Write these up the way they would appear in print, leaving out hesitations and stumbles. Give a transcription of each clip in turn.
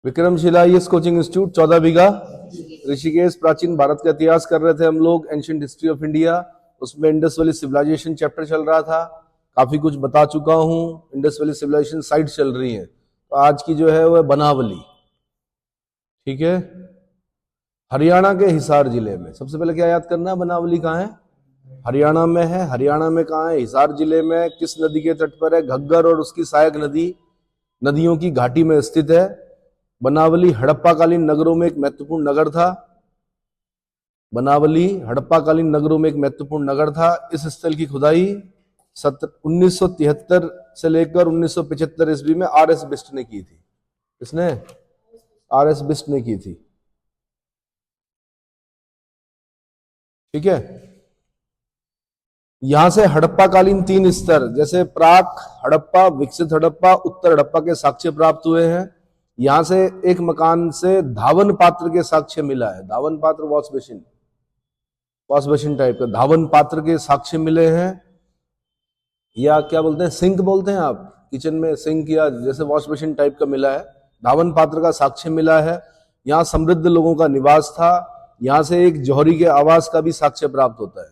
Vikramshila IAS coaching institute 14 बीघा ऋषिकेश। प्राचीन भारत का इतिहास कर रहे थे हम लोग, एंशिएंट हिस्ट्री ऑफ इंडिया। उसमें इंडस वैली सिविलाइजेशन चैप्टर चल रहा था, काफी कुछ बता चुका हूं। इंडस वैली सिविलाइजेशन साइट चल रही है, तो आज की जो है वह बनावली, ठीक है, हरियाणा के हिसार जिले में। सबसे पहले क्या याद करना है, बनावली कहाँ है? हरियाणा में है। हरियाणा में कहाँ है? हिसार जिले में। किस नदी के तट पर है? घग्गर और उसकी सहायक नदियों की घाटी में स्थित है। बनावली हड़प्पा कालीन नगरों में एक महत्वपूर्ण नगर था। बनावली हड़प्पा कालीन नगरों में एक महत्वपूर्ण नगर था। इस स्थल की खुदाई 1973 से लेकर 1975 ईस्वी में आर.एस. बिष्ट ने की थी। किसने? आर.एस. बिष्ट ने की थी, ठीक है। यहां से हड़प्पा कालीन 3 स्तर, जैसे प्राक हड़प्पा, विकसित हड़प्पा, उत्तर हड़प्पा के साक्ष्य प्राप्त हुए हैं। यहां से एक मकान से धावन पात्र के साक्ष्य मिला है। धावन पात्र वॉश बेसिन टाइप का धावन पात्र के साक्ष्य मिले हैं, या क्या बोलते हैं, सिंक बोलते हैं आप, किचन में सिंक या जैसे वॉश बेसिन टाइप का मिला है। धावन पात्र का साक्ष्य मिला है। यहाँ समृद्ध लोगों का निवास था। यहां से एक जौहरी के आवास का भी साक्ष्य प्राप्त होता है।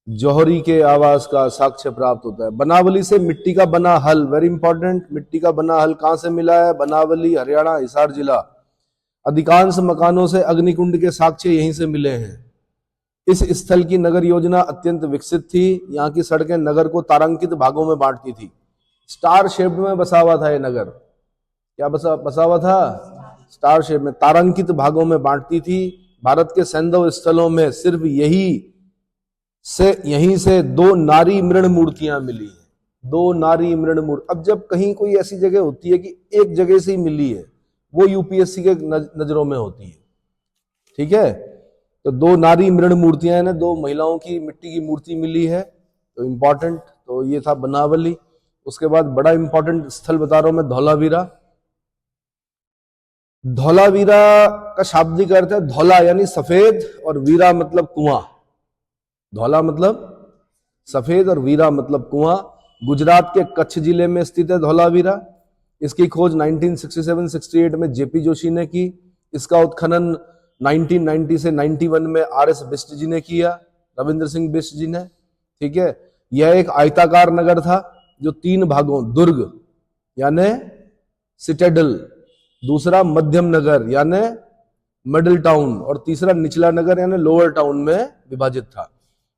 जौहरी के आवास का साक्ष्य प्राप्त होता है। बनावली से मिट्टी का बना हल, वेरी इंपॉर्टेंट। मिट्टी का बना हल कहां से मिला है? बनावली, हरियाणा, हिसार जिला। अधिकांश मकानों से अग्निकुंड के साक्ष्य यहीं से मिले हैं। इस स्थल की नगर योजना अत्यंत विकसित थी। यहाँ की सड़कें नगर को तारांकित भागों में बांटती थी। स्टार शेप में बसा हुआ था ये नगर। क्या बसा हुआ था? स्टार शेप में, तारांकित भागों में बांटती थी। भारत के सैंधव स्थलों में सिर्फ यहीं से 2 नारी मृण मूर्तियां मिली है। 2 नारी मृण मूर्ति। अब जब कहीं कोई ऐसी जगह होती है कि एक जगह से ही मिली है, वो यूपीएससी के नजरों में होती है, ठीक है। तो 2 नारी मृण मूर्तियां हैं, 2 महिलाओं की मिट्टी की मूर्ति मिली है, तो इंपॉर्टेंट। तो ये था बनावली। उसके बाद बड़ा इंपॉर्टेंट स्थल बता रहा हूं मैं, धौलावीरा। धौलावीरा का शाब्दिक अर्थ है धौला यानी सफेद, और वीरा मतलब कुआं। धौला मतलब सफेद और वीरा मतलब कुआं। गुजरात के कच्छ जिले में स्थित है धौलावीरा। इसकी खोज 1967-68 में जेपी जोशी ने की। इसका उत्खनन 1990 से 91 में आर.एस. बिष्ट जी ने किया, रविंद्र सिंह बिष्ट जी ने, ठीक है। यह एक आयताकार नगर था जो 3 भागों, दुर्ग यानी सिटेडल, दूसरा मध्यम नगर यानी मिडिल टाउन, और तीसरा निचला नगर यानी लोअर टाउन में विभाजित था।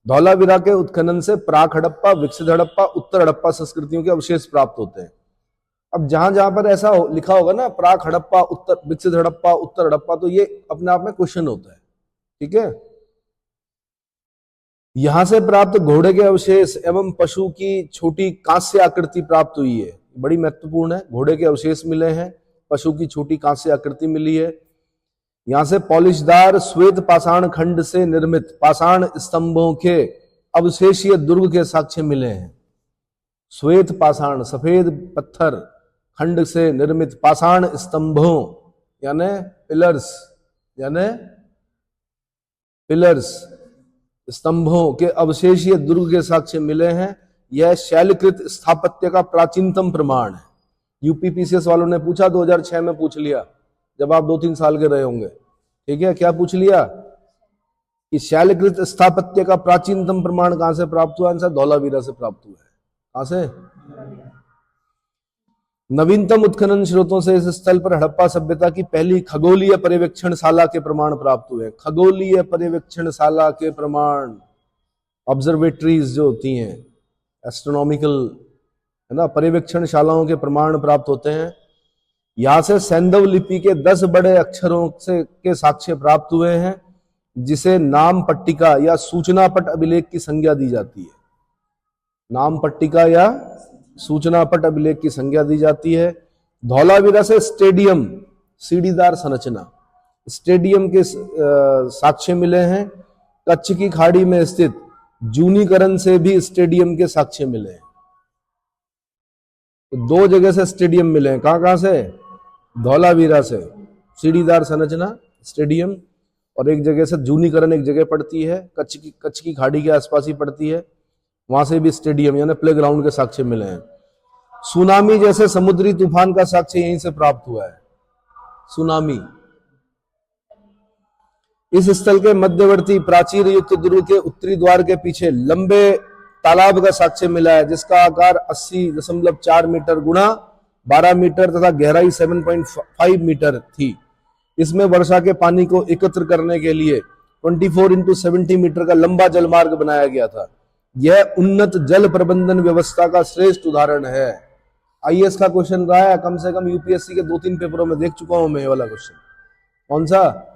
धौलावीरा के उत्खनन से प्राक हड़प्पा, विकसित हड़प्पा, उत्तर हड़प्पा संस्कृतियों के अवशेष प्राप्त होते हैं। अब जहां जहां पर ऐसा लिखा होगा ना, प्राक हड़प्पा, विकसित हड़प्पा, उत्तर हड़प्पा, तो ये अपने आप में क्वेश्चन होता है, ठीक है। यहां से प्राप्त घोड़े के अवशेष एवं पशु की छोटी कांस्य आकृति प्राप्त हुई है, बड़ी महत्वपूर्ण है। घोड़े के अवशेष मिले हैं, पशु की छोटी कांस्य आकृति मिली है। यहां से पॉलिशदार श्वेत पाषाण खंड से निर्मित पाषाण स्तंभों के अवशेषीय दुर्ग के साक्ष्य मिले हैं। श्वेत पाषाण, सफेद पत्थर खंड से निर्मित पाषाण स्तंभों यानी पिलर्स, स्तंभों के अवशेषीय दुर्ग के साक्ष्य मिले हैं। यह शैलकृत स्थापत्य का प्राचीनतम प्रमाण है। यूपीपीसीएस वालों ने पूछा, 2006 में पूछ लिया, जब आप 2-3 साल के रहे होंगे, ठीक है। क्या पूछ लिया कि शैलकृत स्थापत्य का प्राचीनतम प्रमाण कहां से प्राप्त हुआ? आंसर धौलावीरा से प्राप्त हुआ है। कहां से? नवीनतम उत्खनन स्रोतों से इस स्थल पर हड़प्पा सभ्यता की पहली खगोलीय पर्यवेक्षणशाला के प्रमाण प्राप्त हुए। खगोलीय पर्यवेक्षणशाला के प्रमाण, ऑब्जर्वेटरीज जो होती हैं, एस्ट्रोनॉमिकल, है ना, पर्यवेक्षणशालाओं के प्रमाण प्राप्त होते हैं। यहां से सैंधव लिपि के 10 बड़े अक्षरों के साक्ष्य प्राप्त हुए हैं, जिसे नाम पट्टिका या सूचना पट अभिलेख की संज्ञा दी जाती है। नाम पट्टिका या सूचना पट अभिलेख की संज्ञा दी जाती है। धौलावीरा से स्टेडियम, सीढ़ीदार संरचना, स्टेडियम के साक्ष्य मिले हैं। कच्छ की खाड़ी में स्थित जूनीकरण से भी स्टेडियम के साक्ष्य मिले हैं। तो 2 जगह से स्टेडियम मिले हैं। कहां से? धौलावीरा से सीढ़ीदार संरचना स्टेडियम, और एक जगह से जूनीकरण, एक जगह पड़ती है कच्छ की खाड़ी के आसपास ही पड़ती है, वहां से भी स्टेडियम यानी प्लेग्राउंड के साक्ष्य मिले हैं। सुनामी जैसे समुद्री तूफान का साक्ष्य यहीं से प्राप्त हुआ है। सुनामी। इस स्थल के मध्यवर्ती प्राचीर युक्त ध्रुव के उत्तरी द्वार के पीछे लंबे तालाब का साक्ष्य मिला है, जिसका आकार 80.4 मीटर गुणा 12 मीटर तथा गहराई 7.5 मीटर थी। इसमें वर्षा के पानी को एकत्र करने के लिए 24x70 मीटर का लंबा जलमार्ग बनाया गया था। यह उन्नत जल प्रबंधन व्यवस्था का श्रेष्ठ उदाहरण है। आईएएस का क्वेश्चन रहा है, कम से कम यूपीएससी के 2-3 पेपरों में देख चुका हूं मैं ये वाला क्वेश्चन। कौन सा?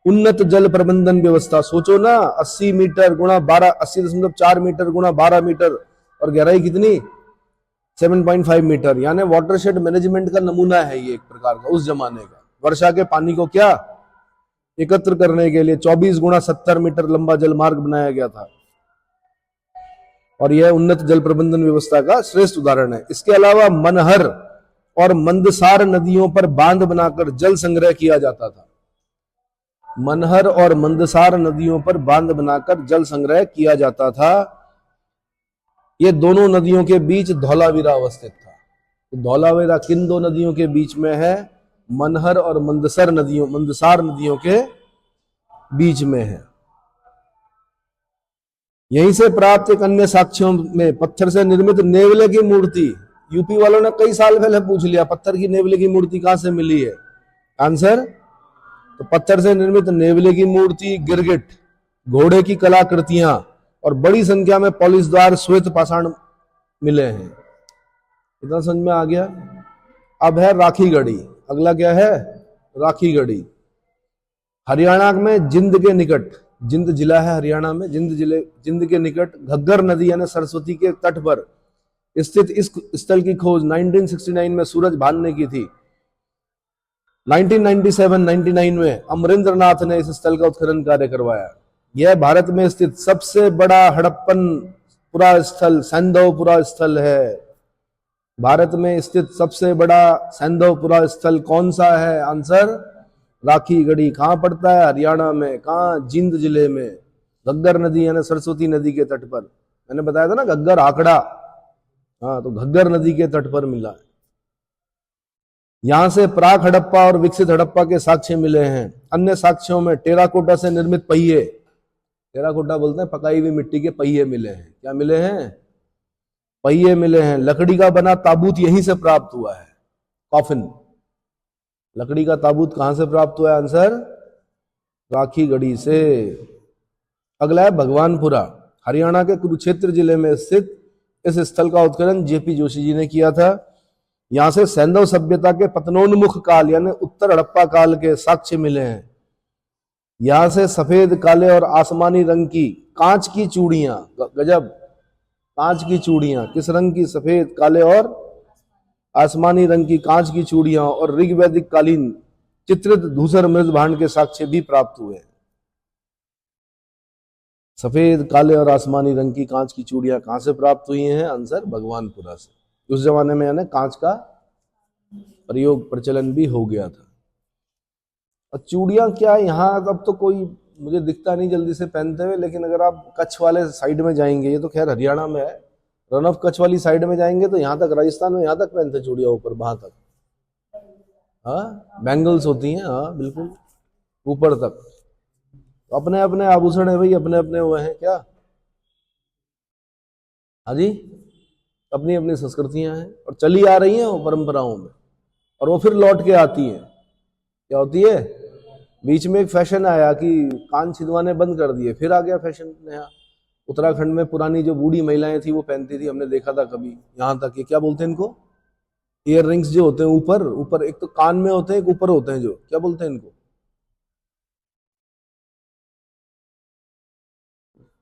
उन्नत जल प्रबंधन व्यवस्था। सोचो ना, 80 मीटर गुणा 12, 80.4 मीटर गुणा 12 मीटर और गहराई कितनी? 7.5 मीटर। यानी वाटरशेड मैनेजमेंट का नमूना है ये एक प्रकार का उस जमाने का। वर्षा के पानी को क्या एकत्र करने के लिए 24x70 मीटर लंबा जलमार्ग बनाया गया था और यह उन्नत जल प्रबंधन व्यवस्था का श्रेष्ठ उदाहरण है। इसके अलावा मनहर और मंदसार नदियों पर बांध बनाकर जल संग्रह किया जाता था। मनहर और मंदसार नदियों पर बांध बनाकर जल संग्रह किया जाता था। ये दोनों नदियों के बीच धौलावीरा अवस्थित था। तो धौलावीरा किन दो नदियों के बीच में है? मनहर और मंदसार नदियों के बीच में है। यहीं से प्राप्त एक अन्य साक्ष्यों में पत्थर से निर्मित नेवले की मूर्ति। यूपी वालों ने कई साल पहले पूछ लिया, पत्थर की नेवले की मूर्ति कहां से मिली है? आंसर, तो पत्थर से निर्मित नेवले की मूर्ति, गिरगिट, घोड़े की कलाकृतियां और बड़ी संख्या में पॉलिशदार श्वेत पाषाण मिले हैं। इतना समझ में आ गया? अब है राखी गढ़ी। अगला क्या है? राखी गढ़ी। हरियाणा में जिंद के निकट, जिंद जिला है हरियाणा में, जिंद के निकट घग्गर नदी यानी सरस्वती के तट पर स्थित इस स्थल की खोज 1969 में सूरज भान ने की थी। 1997-99 में अमरेंद्र नाथ ने इस स्थल का उत्खनन कार्य करवाया। यह भारत में स्थित सबसे बड़ा हड़प्पन पुरा स्थल सैंधवपुरा स्थल है। भारत में स्थित सबसे बड़ा सैंधवपुरा स्थल कौन सा है? आंसर, राखी गढ़ी। कहां पड़ता है? हरियाणा में। कहां? जिंद जिले में, घग्गर नदी यानी सरस्वती नदी के तट पर। मैंने बताया था ना घग्गर आंकड़ा, हाँ, तो घग्गर नदी के तट पर मिला है। यहां से प्राक हड़प्पा और विकसित हड़प्पा के साक्ष्य मिले हैं। अन्य साक्ष्यों में टेराकोटा से निर्मित पहिए, टेराकोटा बोलते हैं पकाई हुई मिट्टी के पहिए मिले हैं। क्या मिले हैं? पहिए मिले हैं। लकड़ी का बना ताबूत यहीं से प्राप्त हुआ है, कॉफिन। लकड़ी का ताबूत कहां से प्राप्त हुआ है? आंसर, राखी गढ़ी से। अगला है भगवानपुरा। हरियाणा के कुरुक्षेत्र जिले में स्थित इस स्थल का उत्खनन जेपी जोशी जी ने किया था। यहां से सैंधव सभ्यता के पतनोन्मुख काल यानी उत्तर हड़प्पा काल के साक्ष्य मिले हैं। यहां से सफेद, काले और आसमानी रंग की कांच की चूड़ियां, गजब, कांच की चूड़ियां, किस रंग की? सफेद, काले और आसमानी रंग की कांच की चूड़ियां और ऋग्वैदिक कालीन चित्रित धूसर मृद भांड के साक्ष्य भी प्राप्त हुए। सफेद, काले और आसमानी रंग की कांच की चूड़ियां कहां से प्राप्त हुई हैं? आंसर, भगवानपुरा से। उस जमाने में यानी कांच का प्रयोग प्रचलन भी हो गया था। और चूड़ियां क्या यहाँ अब तो कोई मुझे दिखता नहीं जल्दी से पहनते हुए, लेकिन अगर आप कच्छ वाले साइड में जाएंगे, ये तो खैर हरियाणा में है, रन ऑफ कच्छ वाली साइड में जाएंगे तो यहाँ तक, राजस्थान में यहाँ तक पहनते चूड़ियां ऊपर, वहां तक, हाँ, बैंगल्स होती हैं, हाँ बिल्कुल ऊपर तक। तो अपने अपने आभूषण है भाई, अपने अपने वो हैं क्या, हाँ जी, अपनी अपनी संस्कृतियां हैं और चली आ रही हैं वो परंपराओं में, और वो फिर लौट के आती हैं। क्या होती है? बीच में एक फैशन आया कि कान छिदवाने बंद कर दिए, फिर आ गया फैशन नया। उत्तराखंड में पुरानी जो बूढ़ी महिलाएं थी वो पहनती थी, हमने देखा था कभी, यहां तक ये क्या बोलते हैं इनको, ईयर रिंग्स जो होते हैं ऊपर ऊपर, एक तो कान में होते हैं, एक ऊपर होते हैं, जो क्या बोलते हैं इनको,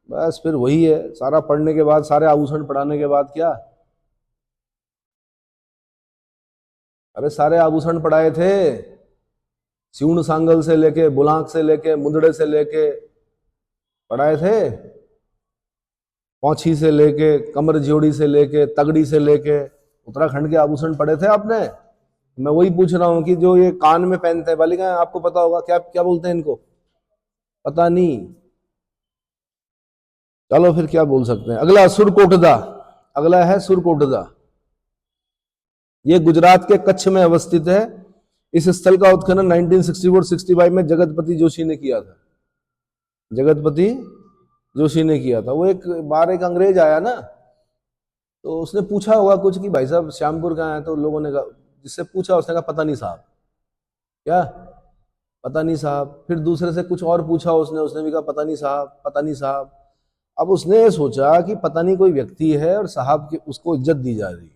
बस फिर वही है सारा पढ़ने के बाद, सारे आभूषण पढ़ाने के बाद क्या, अरे सारे आभूषण पढ़ाए थे, सिउण सांगल से लेके, बुलांक से लेके, मुंदड़े से लेके पढ़ाए थे, पौछी से लेके, कमर जोड़ी से लेके, तगड़ी से लेके, उत्तराखंड के आभूषण पढ़े थे आपने। मैं वही पूछ रहा हूं कि जो ये कान में पहनते हैं बालिका, आपको पता होगा क्या क्या बोलते हैं इनको, पता नहीं, चलो फिर क्या बोल सकते हैं। अगला सुरकोटदा, अगला है सुरकोटदा। ये गुजरात के कच्छ में अवस्थित है। इस स्थल का उत्खनन 1964-65 में जगतपति जोशी ने किया था। जगतपति जोशी ने किया था। वो एक बार एक अंग्रेज आया ना, तो उसने पूछा होगा कुछ कि भाई साहब श्यामपुर कहाँ है, तो लोगों ने कहा, जिससे पूछा उसने कहा पता नहीं साहब। क्या? पता नहीं साहब। फिर दूसरे से कुछ और पूछा उसने भी कहा पता नहीं साहब, पता नहीं साहब। अब उसने सोचा कि पता नहीं कोई व्यक्ति है और साहब की उसको इज्जत दी जा रही।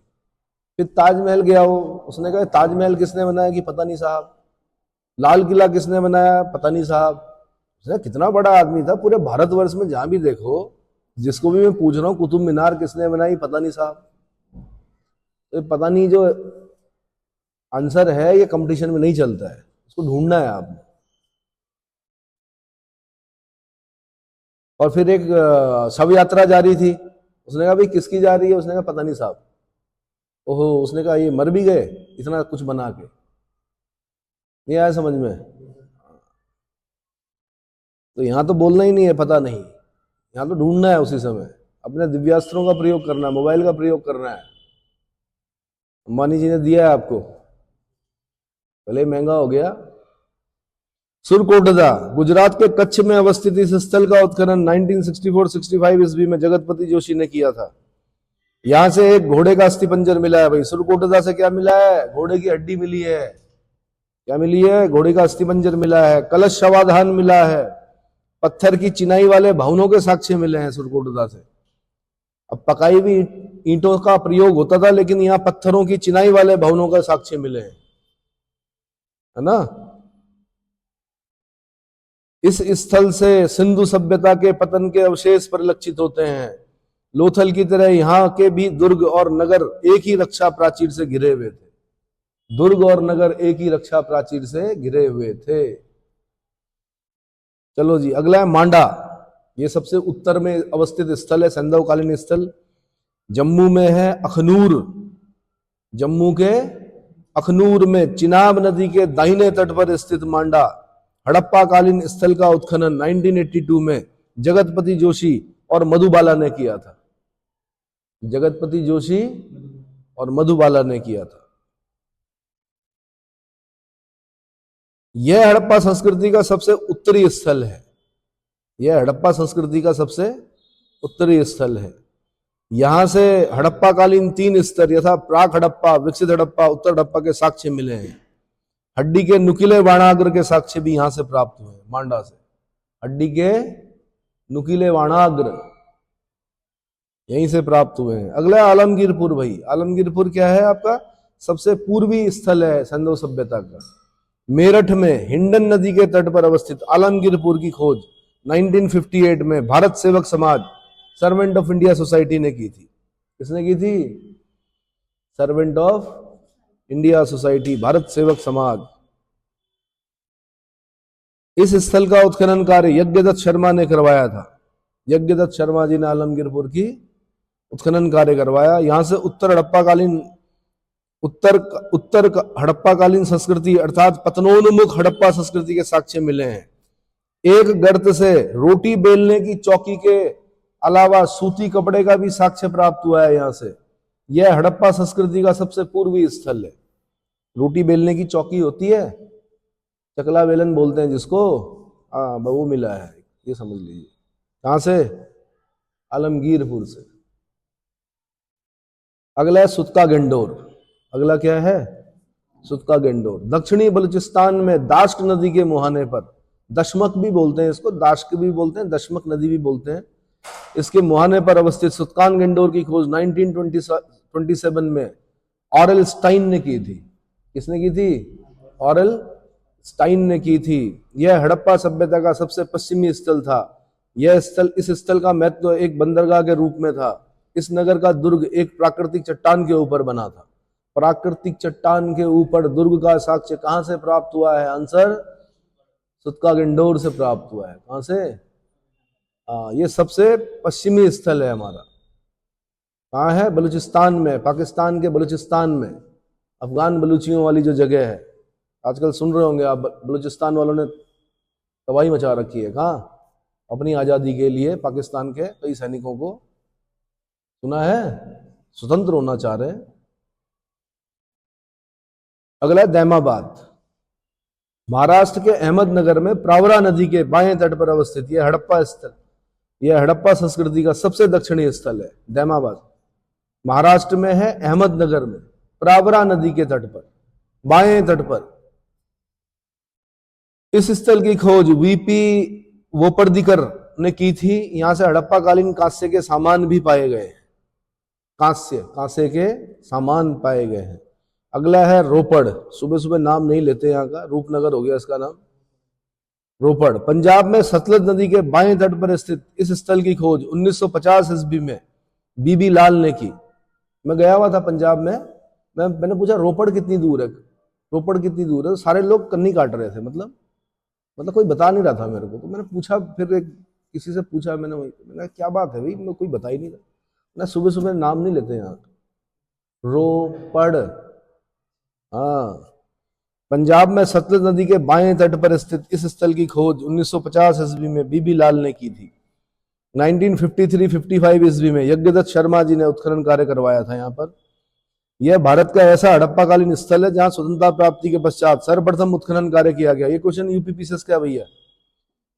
फिर ताजमहल गया वो, उसने कहा ताजमहल किसने बनाया कि पता नहीं साहब। लाल किला किसने बनाया, पता नहीं साहब। उसने, कितना बड़ा आदमी था, पूरे भारतवर्ष में जहां भी देखो, जिसको भी मैं पूछ रहा हूं कुतुब मीनार किसने बनाई, पता नहीं साहब। तो पता नहीं जो आंसर है ये कंपटीशन में नहीं चलता है, उसको ढूंढना है आपने। और फिर एक शव यात्रा जा रही थी, उसने कहा भाई किसकी जा रही है, उसने कहा पता नहीं साहब। ओहो, उसने कहा ये मर भी गए इतना कुछ बना के। नहीं आया समझ में? तो यहां तो बोलना ही नहीं है पता नहीं, यहां तो ढूंढना है उसी समय। अपने दिव्यास्त्रों का प्रयोग करना है, मोबाइल का प्रयोग करना है। अंबानी जी ने दिया है आपको, भले महंगा हो गया। सुरकोटदा गुजरात के कच्छ में अवस्थित इस स्थल का उत्खनन 1964-65 ईस्वी में जगतपति जोशी ने किया था। यहां से एक घोड़े का अस्थिपंजर मिला है। भाई सुरकोटदा से क्या मिला है? घोड़े की हड्डी मिली है। क्या मिली है? घोड़े का अस्थिपंजर मिला है। कलश शवाधान मिला है। पत्थर की चिनाई वाले भवनों के साक्ष्य मिले हैं सुरकोटदा से। अब पकाई हुई ईंटों का प्रयोग होता था, लेकिन यहां पत्थरों की चिनाई वाले भवनों का साक्ष्य मिले हैं, है ना। इस स्थल से सिंधु सभ्यता के पतन के अवशेष परिलक्षित होते हैं। लोथल की तरह यहाँ के भी दुर्ग और नगर एक ही रक्षा प्राचीर से घिरे हुए थे। दुर्ग और नगर एक ही रक्षा प्राचीर से घिरे हुए थे। चलो जी, अगला है मांडा। ये सबसे उत्तर में अवस्थित स्थल है, सैंधवकालीन स्थल। जम्मू में है अखनूर। जम्मू के अखनूर में चिनाब नदी के दाहिने तट पर स्थित मांडा हड़प्पा कालीन स्थल का उत्खनन 1982 में जगतपति जोशी और मधुबाला ने किया था। जगतपति जोशी और मधुबाला ने किया था। यह हड़प्पा संस्कृति का सबसे उत्तरी स्थल है। यह हड़प्पा संस्कृति का सबसे उत्तरी स्थल है। यहां से हड़प्पा कालीन 3 स्तर यथा प्राक हड़प्पा, विकसित हड़प्पा, उत्तर हड़प्पा के साक्ष्य मिले हैं। हड्डी के नुकीले वाणाग्र के साक्ष्य भी यहां से प्राप्त हुए, मांडा से। हड्डी के नुकीले वाणाग्र यहीं से प्राप्त हुए हैं। अगला आलमगीरपुर। भाई आलमगीरपुर क्या है आपका? सबसे पूर्वी स्थल है सैंधव सभ्यता का। मेरठ में हिंडन नदी के तट पर अवस्थित आलमगीरपुर की खोज 1958 में भारत सेवक समाज, सर्वेंट ऑफ इंडिया सोसाइटी ने की थी। किसने की थी? Servant of India society, Bharat सेवक समाज। इस स्थल का उत्खनन कार्य यज्ञदत्त शर्मा ने करवाया था। यज्ञदत्त शर्मा जी ने आलमगीरपुर की उत्खनन कार्य करवाया। यहां से उत्तर हड़प्पा कालीन संस्कृति अर्थात पतनोन्मुख हड़प्पा संस्कृति के साक्ष्य मिले हैं। एक गर्त से रोटी बेलने की चौकी के अलावा सूती कपड़े का भी साक्ष्य प्राप्त हुआ है यहां से। यह हड़प्पा संस्कृति का सबसे पूर्वी स्थल है। रोटी बेलने की चौकी होती है, चकला बेलन बोलते हैं जिसको, वो मिला है, ये समझ लीजिए। कहां से? आलमगीरपुर से। अगला है सुतका गेंडोर। अगला क्या है? सुतका गेंडोर। दक्षिणी बलूचिस्तान में दाश्क नदी के मुहाने पर, दशमक भी बोलते हैं इसको, दाश्क भी बोलते हैं, दशमक नदी भी बोलते हैं, इसके मुहाने पर अवस्थित सुतकान गेंडोर की खोज 1927 में ऑरेल स्टाइन ने की थी। किसने की थी? ऑरेल स्टाइन ने की थी। यह हड़प्पा सभ्यता का सबसे पश्चिमी स्थल था। इस स्थल का महत्व एक बंदरगाह के रूप में था। इस नगर का दुर्ग एक प्राकृतिक चट्टान के ऊपर बना था। प्राकृतिक चट्टान के ऊपर दुर्ग का साक्ष्य कहां से प्राप्त हुआ है? आंसर सुतका गेंडोर से प्राप्त हुआ है। कहां से? ये सबसे पश्चिमी स्थल है हमारा। कहां है? बलूचिस्तान में, पाकिस्तान के बलूचिस्तान में, अफगान बलूचियों वाली जो जगह है। आजकल सुन रहे होंगे आप, बलूचिस्तान वालों ने तबाही मचा रखी है। कहां? अपनी आजादी के लिए पाकिस्तान के कई सैनिकों को, सुना है, स्वतंत्र होना चाह रहे हैं। अगला है दैमाबाद। महाराष्ट्र के अहमदनगर में प्रावरा नदी के बाएं तट पर अवस्थित यह हड़प्पा स्थल, यह हड़प्पा संस्कृति का सबसे दक्षिणी स्थल है। दैमाबाद महाराष्ट्र में है, अहमदनगर में, प्रावरा नदी के तट पर, बाएं तट पर। इस स्थल की खोज वीपी वोपर्दिकर ने की थी। यहां से हड़प्पा कालीन कांस्य के सामान भी पाए गए हैं, कांस्य के सामान पाए गए हैं। अगला है रोपड़। सुबह सुबह नाम नहीं लेते यहाँ का, रूपनगर हो गया इसका नाम। रोपड़ पंजाब में सतलज नदी के बाएं तट पर स्थित इस स्थल की खोज 1950 ईस्वी में बीबी लाल ने की। मैं गया हुआ था पंजाब में, मैंने पूछा रोपड़ कितनी दूर है, रोपड़ कितनी दूर है, तो सारे लोग कन्नी काट रहे थे। मतलब कोई बता नहीं रहा था मेरे को। तो मैंने पूछा, फिर किसी से पूछा, मैंने क्या बात है भाई, मैं कोई बता ही नहीं रहा। ना सुबह सुबह नाम नहीं लेते यहाँ। रोपड़, हाँ। पंजाब में सतलज नदी के बाएं तट पर स्थित इस स्थल की खोज 1950 ईस्वी में बीबी लाल ने की थी। 1953-55 ईस्वी में यज्ञदत्त शर्मा जी ने उत्खनन कार्य करवाया था यहाँ पर। यह भारत का ऐसा हड़प्पाकालीन स्थल है जहां स्वतंत्रता प्राप्ति के पश्चात सर्वप्रथम उत्खनन कार्य किया गया। ये क्वेश्चन यूपीपीसीएस का भैया,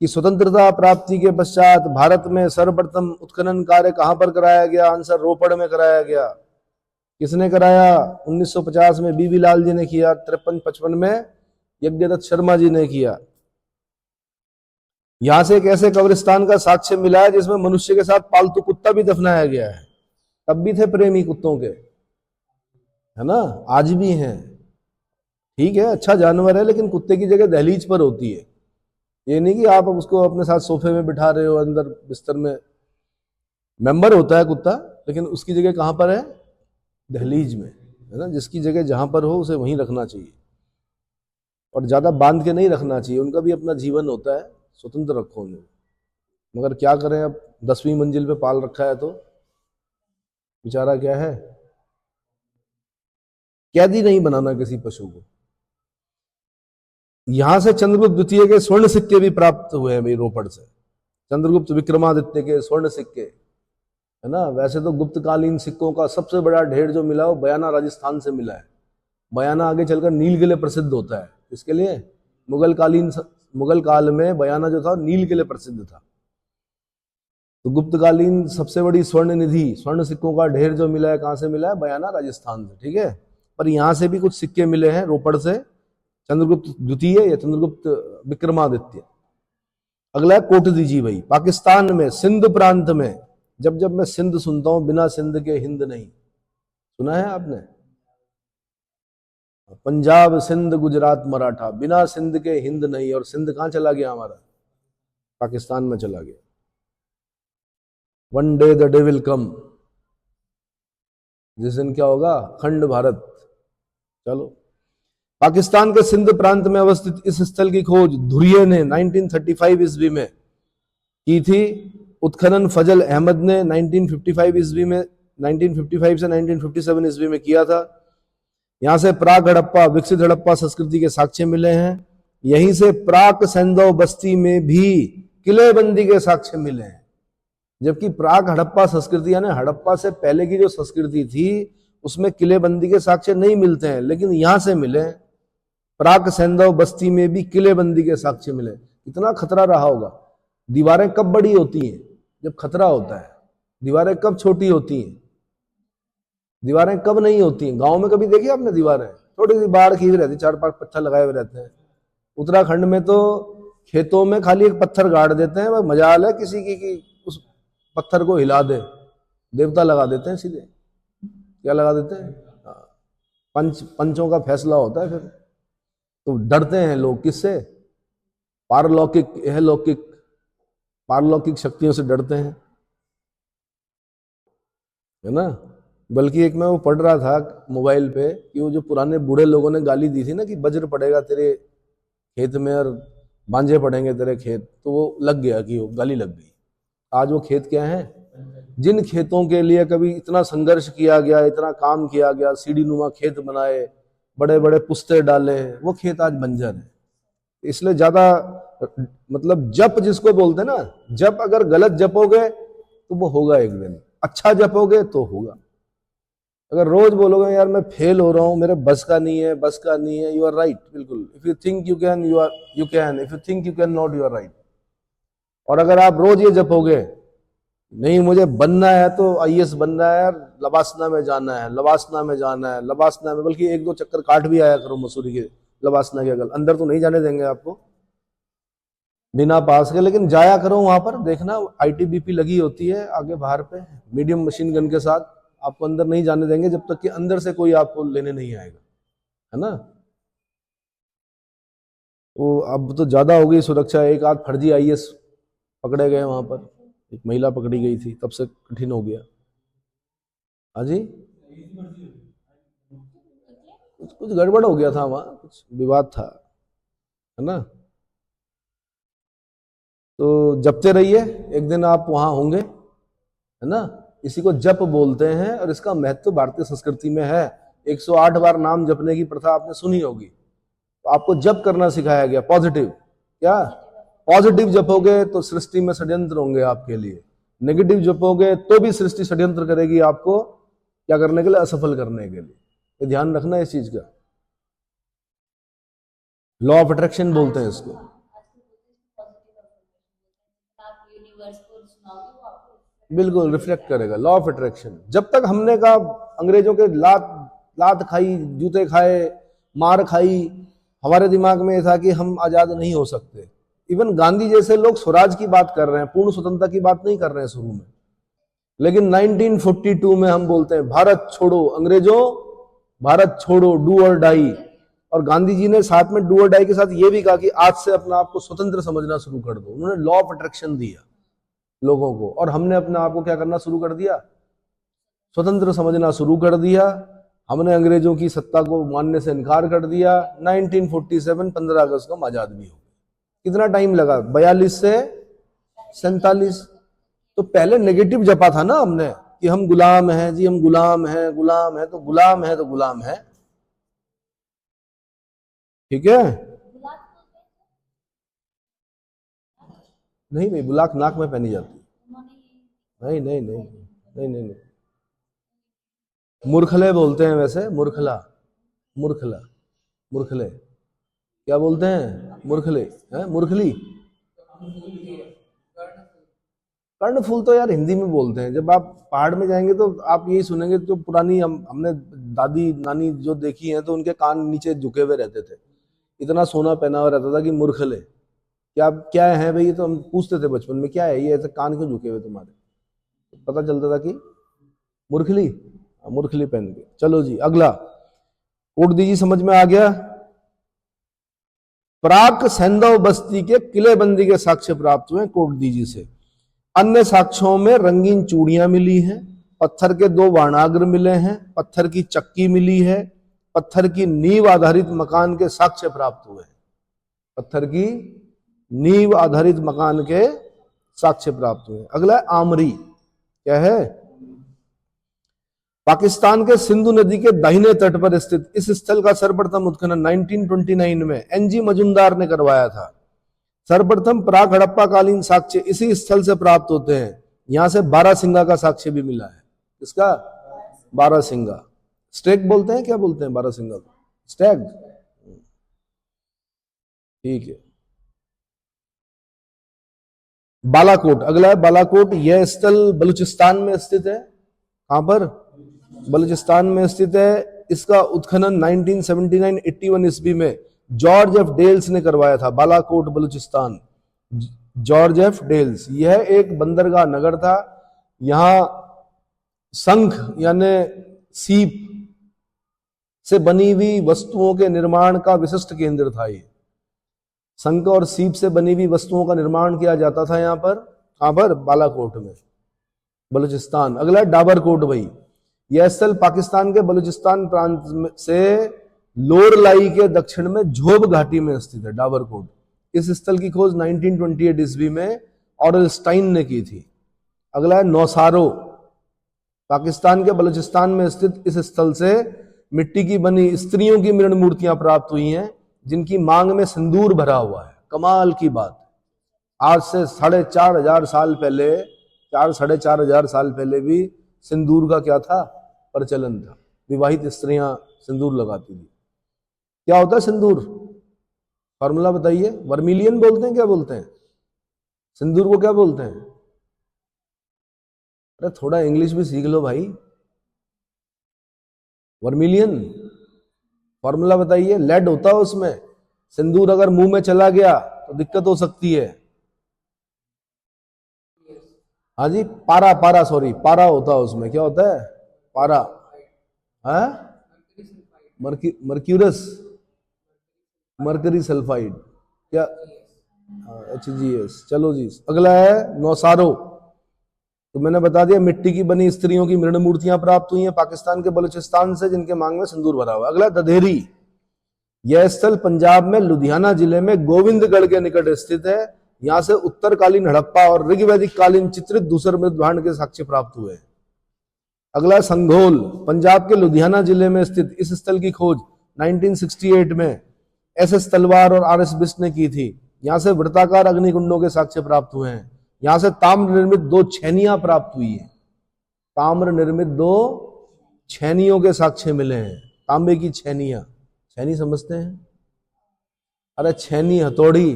कि स्वतंत्रता प्राप्ति के पश्चात भारत में सर्वप्रथम उत्खनन कार्य कहां पर कराया गया? आंसर रोपड़ में कराया गया। किसने कराया? 1950 में बीबी लाल जी ने किया, 53-55 में यज्ञदत्त शर्मा जी ने किया। यहां से एक ऐसे कब्रिस्तान का साक्ष्य मिला है जिसमें मनुष्य के साथ पालतू कुत्ता भी दफनाया गया है। तब भी थे प्रेमी कुत्तों के, है ना, आज भी हैं। ठीक है, अच्छा जानवर है, लेकिन कुत्ते की जगह दहलीज पर होती है। ये नहीं कि आप उसको अपने साथ सोफे में बिठा रहे हो, अंदर बिस्तर में। मेंबर होता है कुत्ता, लेकिन उसकी जगह कहां पर है? दहलीज में, है ना। जिसकी जगह जहां पर हो उसे वहीं रखना चाहिए, और ज्यादा बांध के नहीं रखना चाहिए। उनका भी अपना जीवन होता है, स्वतंत्र रखो उन्हें। मगर क्या करें, अब 10वीं मंजिल पे पाल रखा है तो बेचारा क्या है, कैदी नहीं बनाना किसी पशु को। यहां से चंद्रगुप्त द्वितीय के स्वर्ण सिक्के भी प्राप्त हुए हैं भाई, रोपड़ से। चंद्रगुप्त विक्रमादित्य के स्वर्ण सिक्के, है ना। वैसे तो गुप्तकालीन सिक्कों का सबसे बड़ा ढेर जो मिला वो बयाना राजस्थान से मिला है। बयाना आगे चलकर नील के लिए प्रसिद्ध होता है। इसके लिए मुगल काल में बयाना जो था नील के लिए प्रसिद्ध था। तो गुप्तकालीन सबसे बड़ी स्वर्ण निधि, स्वर्ण सिक्कों का ढेर जो मिला है, कहां से मिला है? बयाना राजस्थान से। ठीक है, पर यहां से भी कुछ सिक्के मिले हैं रोपड़ से, चंद्रगुप्त द्वितीय या चंद्रगुप्त विक्रमादित्य। अगला है कोटदीजी भाई। पाकिस्तान में सिंध प्रांत में, जब मैं सिंध सुनता हूं, बिना सिंध के हिंद नहीं, सुना है आपने? पंजाब, सिंध, गुजरात, मराठा, बिना सिंध के हिंद नहीं। और सिंध कहां चला गया हमारा? पाकिस्तान में चला गया। One day the day will come, जिस दिन क्या होगा? अखंड भारत। चलो, पाकिस्तान के सिंध प्रांत में अवस्थित इस स्थल की खोज धुरिये ने 1935 ईस्वी में की थी। उत्खनन फजल अहमद ने 1955 ईस्वी में, 1955 से 1957 ईस्वी में किया था। यहां से प्राक हड़प्पा, विकसित हड़प्पा संस्कृति के साक्ष्य मिले हैं। यहीं से प्राक सैंधव बस्ती में भी किलेबंदी के साक्ष्य मिले हैं। जबकि प्राक हड़प्पा संस्कृति यानी हड़प्पा से पहले की जो संस्कृति थी उसमें किलेबंदी के साक्ष्य नहीं मिलते हैं, लेकिन यहां से मिले। प्राक सैंधव बस्ती में भी किलेबंदी के साक्ष्य मिले। इतना खतरा रहा होगा। दीवारें कब बड़ी होती हैं? जब खतरा होता है। दीवारें कब छोटी होती हैं? दीवारें कब नहीं होती हैं? गांव में कभी देखी आपने दीवारें? थोड़ी सी बाढ़ की हुई रहती, 4-5 पत्थर लगाए हुए रहते हैं। उत्तराखंड में तो खेतों में खाली एक पत्थर गाड़ देते हैं, वह मजाल है किसी की कि उस पत्थर को हिला दे। देवता लगा देते हैं सीधे। क्या लगा देते हैं? पंचों का फैसला होता है फिर। तो डरते हैं लोग किससे? पारलौकिक शक्तियों से डरते हैं, है ना। बल्कि एक मैं वो पढ़ रहा था मोबाइल पे कि वो जो पुराने बूढ़े लोगों ने गाली दी थी ना कि वज्र पड़ेगा तेरे खेत में और बांझे पड़ेंगे तेरे खेत, तो वो लग गया कि वो गाली लग गई। आज वो खेत क्या है? जिन खेतों के लिए कभी इतना संघर्ष किया गया, इतना काम किया गया, सीढ़ी नुमा खेत बनाए, बड़े बड़े पुस्ते डाले, वो खेत आज बंजर है। इसलिए ज्यादा मतलब जप जिसको बोलते हैं ना, जप अगर गलत जपोगे तो वो होगा एक दिन, अच्छा जपोगे तो होगा। अगर रोज बोलोगे यार मैं फेल हो रहा हूं, मेरे बस का नहीं है, बस का नहीं है, यू आर राइट, बिल्कुल। If you think you can, you can, if you think you can not, you are right. और अगर आप रोज ये जपोगे, नहीं मुझे बनना है तो आईएएस बनना है, लबासना में जाना है, लबासना में जाना है, लबासना में, बल्कि एक दो चक्कर काट भी आया करो मसूरी के लबासना के अगल, अंदर तो नहीं जाने देंगे आपको बिना पास के, लेकिन जाया करो वहां पर, देखना आईटीबीपी लगी होती है आगे बाहर पे मीडियम मशीन गन के साथ, आपको अंदर नहीं जाने देंगे जब तक कि अंदर से कोई आपको लेने नहीं आएगा, है ना। वो अब तो ज्यादा हो गई सुरक्षा, एक आध फर्जी आईएएस पकड़े गए वहां पर, एक महिला पकड़ी गई थी, तब से कठिन हो गया। हाँ जी, कुछ गड़बड़ हो गया था वहां, कुछ विवाद था, है ना। तो जपते रहिए, एक दिन आप वहां होंगे, है ना। इसी को जप बोलते हैं और इसका महत्व भारतीय संस्कृति में है। 108 बार नाम जपने की प्रथा आपने सुनी होगी। तो आपको जप करना सिखाया गया, पॉजिटिव, क्या पॉजिटिव जपोगे तो सृष्टि में षड्यंत्र होंगे आपके लिए, नेगेटिव जपोगे तो भी सृष्टि षड्यंत्र करेगी आपको क्या करने के लिए, असफल करने के लिए। ये ध्यान रखना इस चीज का, लॉ ऑफ अट्रैक्शन बोलते हैं इसको। बिल्कुल रिफ्लेक्ट करेगा, लॉ ऑफ अट्रैक्शन। जब तक हमने कहा अंग्रेजों के लात खाई, जूते खाए, मार खाई, हमारे दिमाग में यह था कि हम आजाद नहीं हो सकते। इवन गांधी जैसे लोग स्वराज की बात कर रहे हैं, पूर्ण स्वतंत्रता की बात नहीं कर रहे हैं शुरू में, लेकिन 1942 में हम बोलते हैं भारत छोड़ो अंग्रेजों, भारत छोड़ो, डू और डाई। और गांधी जी ने साथ में डू और डाई के साथ ये भी कहा कि आज से अपना आपको स्वतंत्र समझना शुरू कर दो। उन्होंने लॉ ऑफ अट्रैक्शन दिया लोगों को, और हमने अपने आप को क्या करना शुरू कर दिया, स्वतंत्र समझना शुरू कर दिया। हमने अंग्रेजों की सत्ता को मानने से इनकार कर दिया। 1947 15 अगस्त को हम आजाद भी हो गए। कितना टाइम लगा, 42 से 47। तो पहले नेगेटिव जपा था ना हमने कि हम गुलाम हैं जी, हम गुलाम हैं, गुलाम है तो गुलाम है तो गुलाम है, ठीक है। नहीं भाई, बुलाक नाक में पहनी जाती, नहीं नहीं नहीं नहीं नहीं नहीं, मुरखले बोलते हैं वैसे, मुरखला, मुरखला, मुरखले क्या बोलते हैं, मुरखले है, मुरखली। कर्णफूल तो यार हिंदी में बोलते हैं। जब आप पहाड़ में जाएंगे तो आप यही सुनेंगे, जो पुरानी हमने दादी नानी जो देखी है, तो उनके कान नीचे झुके हुए रहते थे, इतना सोना पहना हुआ रहता था कि मुरखले क्या क्या है भाई। ये तो हम पूछते थे बचपन में, क्या है ये, ऐसे कान क्यों झुके हुए तुम्हारे, पता चलता था कि मुरखली, मुरखली पहन के। चलो जी अगला कोट दीजिए, समझ में आ गया। प्राक सैंधव बस्ती के किलेबंदी के साक्ष्य प्राप्त हुए कोट दीजिए से। अन्य साक्ष्यों में रंगीन चूड़ियां मिली हैं, पत्थर के 2 वाणाग्र मिले हैं, पत्थर की चक्की मिली है, पत्थर की नींव आधारित मकान के साक्ष्य प्राप्त हुए, पत्थर की नींव आधारित मकान के साक्ष्य प्राप्त हुए। अगला है आमरी, क्या है, पाकिस्तान के सिंधु नदी के दाहिने तट पर स्थित इस स्थल का सर्वप्रथम उत्खनन 1929 में एनजी मजुमदार ने करवाया था। सर्वप्रथम प्राक हड़प्पा कालीन साक्ष्य इसी स्थल से प्राप्त होते हैं। यहां से बारासिंगा का साक्ष्य भी मिला है। इसका बारासिंगा, स्टेक बोलते हैं, क्या बोलते हैं बारासिंगा को, स्टैग, ठीक है। बालाकोट, अगला है बालाकोट। यह स्थल बलूचिस्तान में स्थित है। कहां पर, बलूचिस्तान में स्थित है। इसका उत्खनन 1979-81 ईस्वी में जॉर्ज एफ डेल्स ने करवाया था। Balakot Balochistan, George F Dulles. यह एक बंदरगाह नगर था। यहां शंख यानी सीप से बनी हुई वस्तुओं के निर्माण का विशिष्ट केंद्र था। ये शंख और सीप से बनी हुई वस्तुओं का निर्माण किया जाता था यहाँ पर। कहां पर, बालाकोट में, बलूचिस्तान। अगला डाबरकोट भाई। यह स्थल पाकिस्तान के बलूचिस्तान प्रांत से लोरलाई के दक्षिण में झोब घाटी में स्थित है, डाबरकोट। इस स्थल की खोज 1928 ईस्वी में ऑरलस्टाइन ने की थी। अगला है नौसारो। पाकिस्तान के बलूचिस्तान में स्थित इस स्थल से मिट्टी की बनी स्त्रियों की मृण मूर्तियां प्राप्त हुई हैं, जिनकी मांग में सिंदूर भरा हुआ है। कमाल की बात, आज से 4,500 साल पहले, 4,500 साल पहले भी सिंदूर का क्या था, प्रचलन था। विवाहित स्त्रियां सिंदूर लगाती थी। क्या होता है सिंदूर? फॉर्मूला बताइए। वर्मिलियन बोलते हैं, क्या बोलते हैं? सिंदूर को क्या बोलते हैं? अरे थोड़ा इंग्लिश भी सीख लो भाई। वर्मिलियन, फॉर्मूला बताइए। लेड होता है उसमें। सिंदूर अगर मुंह में चला गया तो दिक्कत हो सकती है। हाँ जी, पारा, पारा, सॉरी, पारा होता है उसमें। क्या होता है? पारा। हाँ, मर्क्यूरस, मर्करी सल्फाइड, क्या? HGS। चलो जी, अगला है नौसारो। तो मैंने बता दिया मिट्टी की बनी स्त्रियों की मृण मूर्तियां प्राप्त हुई हैं पाकिस्तान के बलूचिस्तान से, जिनके मांग में सिंदूर भरा हुआ। अगला दधेरी। यह स्थल पंजाब में लुधियाना जिले में गोविंदगढ़ के निकट स्थित है। यहां से उत्तरकालीन हड़प्पा और ऋग्वैदिक कालीन चित्रित दूसर मृत भांड के साक्ष्य प्राप्त हुए। अगला संघोल। पंजाब के लुधियाना जिले में स्थित इस स्थल की खोज 1968 में SS तलवार और RS बिस्ट ने की थी। यहां से वृत्ताकार अग्निकुंडों के साक्ष्य प्राप्त हुए हैं। यहां से ताम्र निर्मित 2 छैनियां प्राप्त हुई है। ताम्र निर्मित 2 छैनियों के साक्ष्य मिले हैं। तांबे की छैनियां, छैनी समझते हैं? अरे छैनी, हथौड़ी,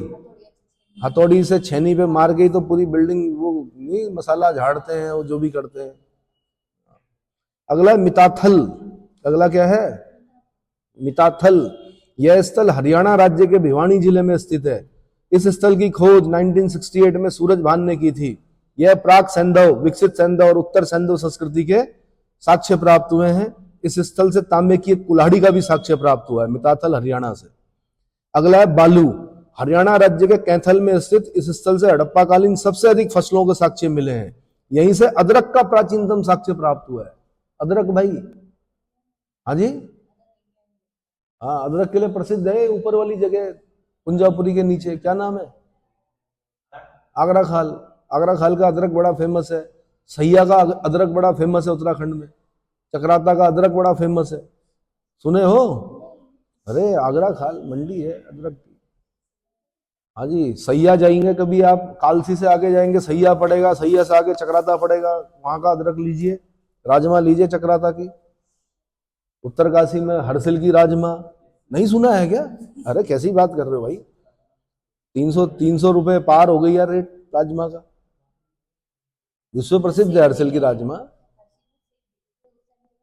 हथौड़ी से छैनी पे मार गई तो पूरी बिल्डिंग, वो नहीं मसाला झाड़ते हैं, वो जो भी करते हैं। अगला मिताथल। अगला क्या है? मिताथल। यह स्थल हरियाणा राज्य के भिवानी जिले में स्थित है। इस स्थल की खोज 1968 में सूरज भान ने की थी। यह प्राक सैंधव, विकसित सैंधव और उत्तर सैंधव संस्कृति के साक्ष्य प्राप्त हुए हैं। इस स्थल से तांबे की एक कुल्हाड़ी का भी साक्ष्य प्राप्त हुआ है। मिताथल हरियाणा से। अगला है बालू। हरियाणा राज्य के कैथल में स्थित इस स्थल से हड़प्पाकालीन सबसे अधिक फसलों के साक्ष्य मिले हैं। यहीं से अदरक का प्राचीनतम साक्ष्य प्राप्त हुआ है। अदरक भाई, हाँ जी, हाँ, अदरक के लिए प्रसिद्ध है। ऊपर वाली जगह कुंजापुरी के नीचे, क्या नाम है? आगरा खाल। आगरा खाल का अदरक बड़ा फेमस है। सैया का अदरक बड़ा फेमस है उत्तराखंड में। चक्राता का अदरक बड़ा फेमस है, सुने हो? अरे आगरा खाल मंडी है अदरक की। हाँ जी, सैया जाएंगे कभी आप, कालसी से आगे जाएंगे, सैया पड़ेगा, सैया से आगे चक्राता पड़ेगा, वहां का अदरक लीजिए, राजमा लीजिए चक्राता की। उत्तरकाशी में हरसिल की राजमा, नहीं सुना है क्या? अरे कैसी बात कर रहे हो भाई, 300 रुपए पार हो गई यार रेट राजमा का। विश्व प्रसिद्ध है हरसिल की राजमा।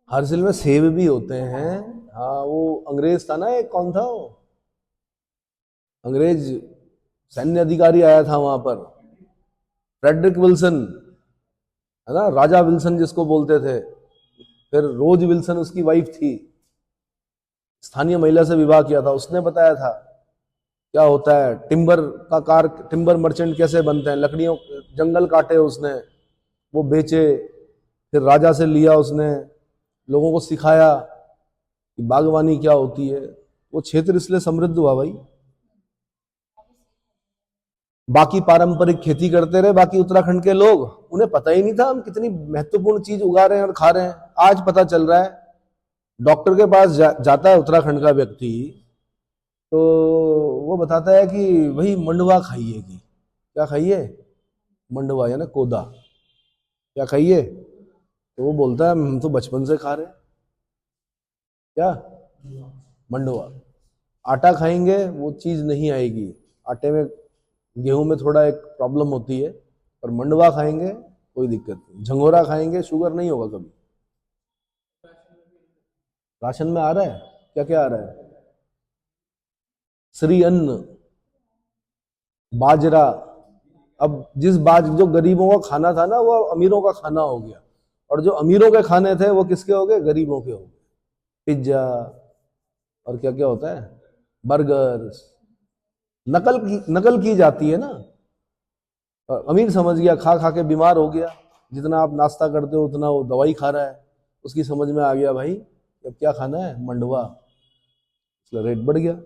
हरसिल में सेब भी होते हैं। हाँ, वो अंग्रेज था ना, एक कौन था वो अंग्रेज सैन्य अधिकारी आया था वहां पर, फ्रेडरिक विल्सन, है ना, राजा विल्सन जिसको बोलते थे। फिर रोज विल्सन उसकी वाइफ थी, स्थानीय महिला से विवाह किया था। उसने बताया था क्या होता है टिम्बर का कार, टिम्बर मर्चेंट कैसे बनते हैं। लकड़ियों, जंगल काटे उसने, वो बेचे, फिर राजा से लिया उसने, लोगों को सिखाया कि बागवानी क्या होती है। वो क्षेत्र इसलिए समृद्ध हुआ भाई। बाकी पारंपरिक खेती करते रहे बाकी उत्तराखंड के लोग, उन्हें पता ही नहीं था हम कितनी महत्वपूर्ण चीज उगा रहे हैं और खा रहे हैं। आज पता चल रहा है। डॉक्टर के पास जाता है उत्तराखंड का व्यक्ति, तो वो बताता है कि वही मंडुआ खाइए की। क्या खाइए? मंडुआ यानी कोदा। क्या खाइए? तो वो बोलता है हम तो बचपन से खा रहे हैं। क्या? मंडुआ। आटा खाएंगे वो चीज नहीं आएगी, आटे में, गेहूं में थोड़ा एक प्रॉब्लम होती है, पर मंडुआ खाएंगे कोई दिक्कत नहीं। झंगोरा खाएंगे शुगर नहीं होगा कभी। राशन में आ रहा है? क्या क्या आ रहा है? श्री अन्न, बाजरा। अब जो गरीबों का खाना था ना, वो अमीरों का खाना हो गया, और जो अमीरों के खाने थे वो किसके हो गए? गरीबों के हो गए। पिज्जा और क्या क्या होता है, बर्गर। नकल की जाती है ना। और अमीर समझ गया, खा खा के बीमार हो गया। जितना आप नाश्ता करते हो उतना वो दवाई खा रहा है। उसकी समझ में आ गया भाई अब क्या खाना है, मंडुआ, इसलिए रेट बढ़ गया।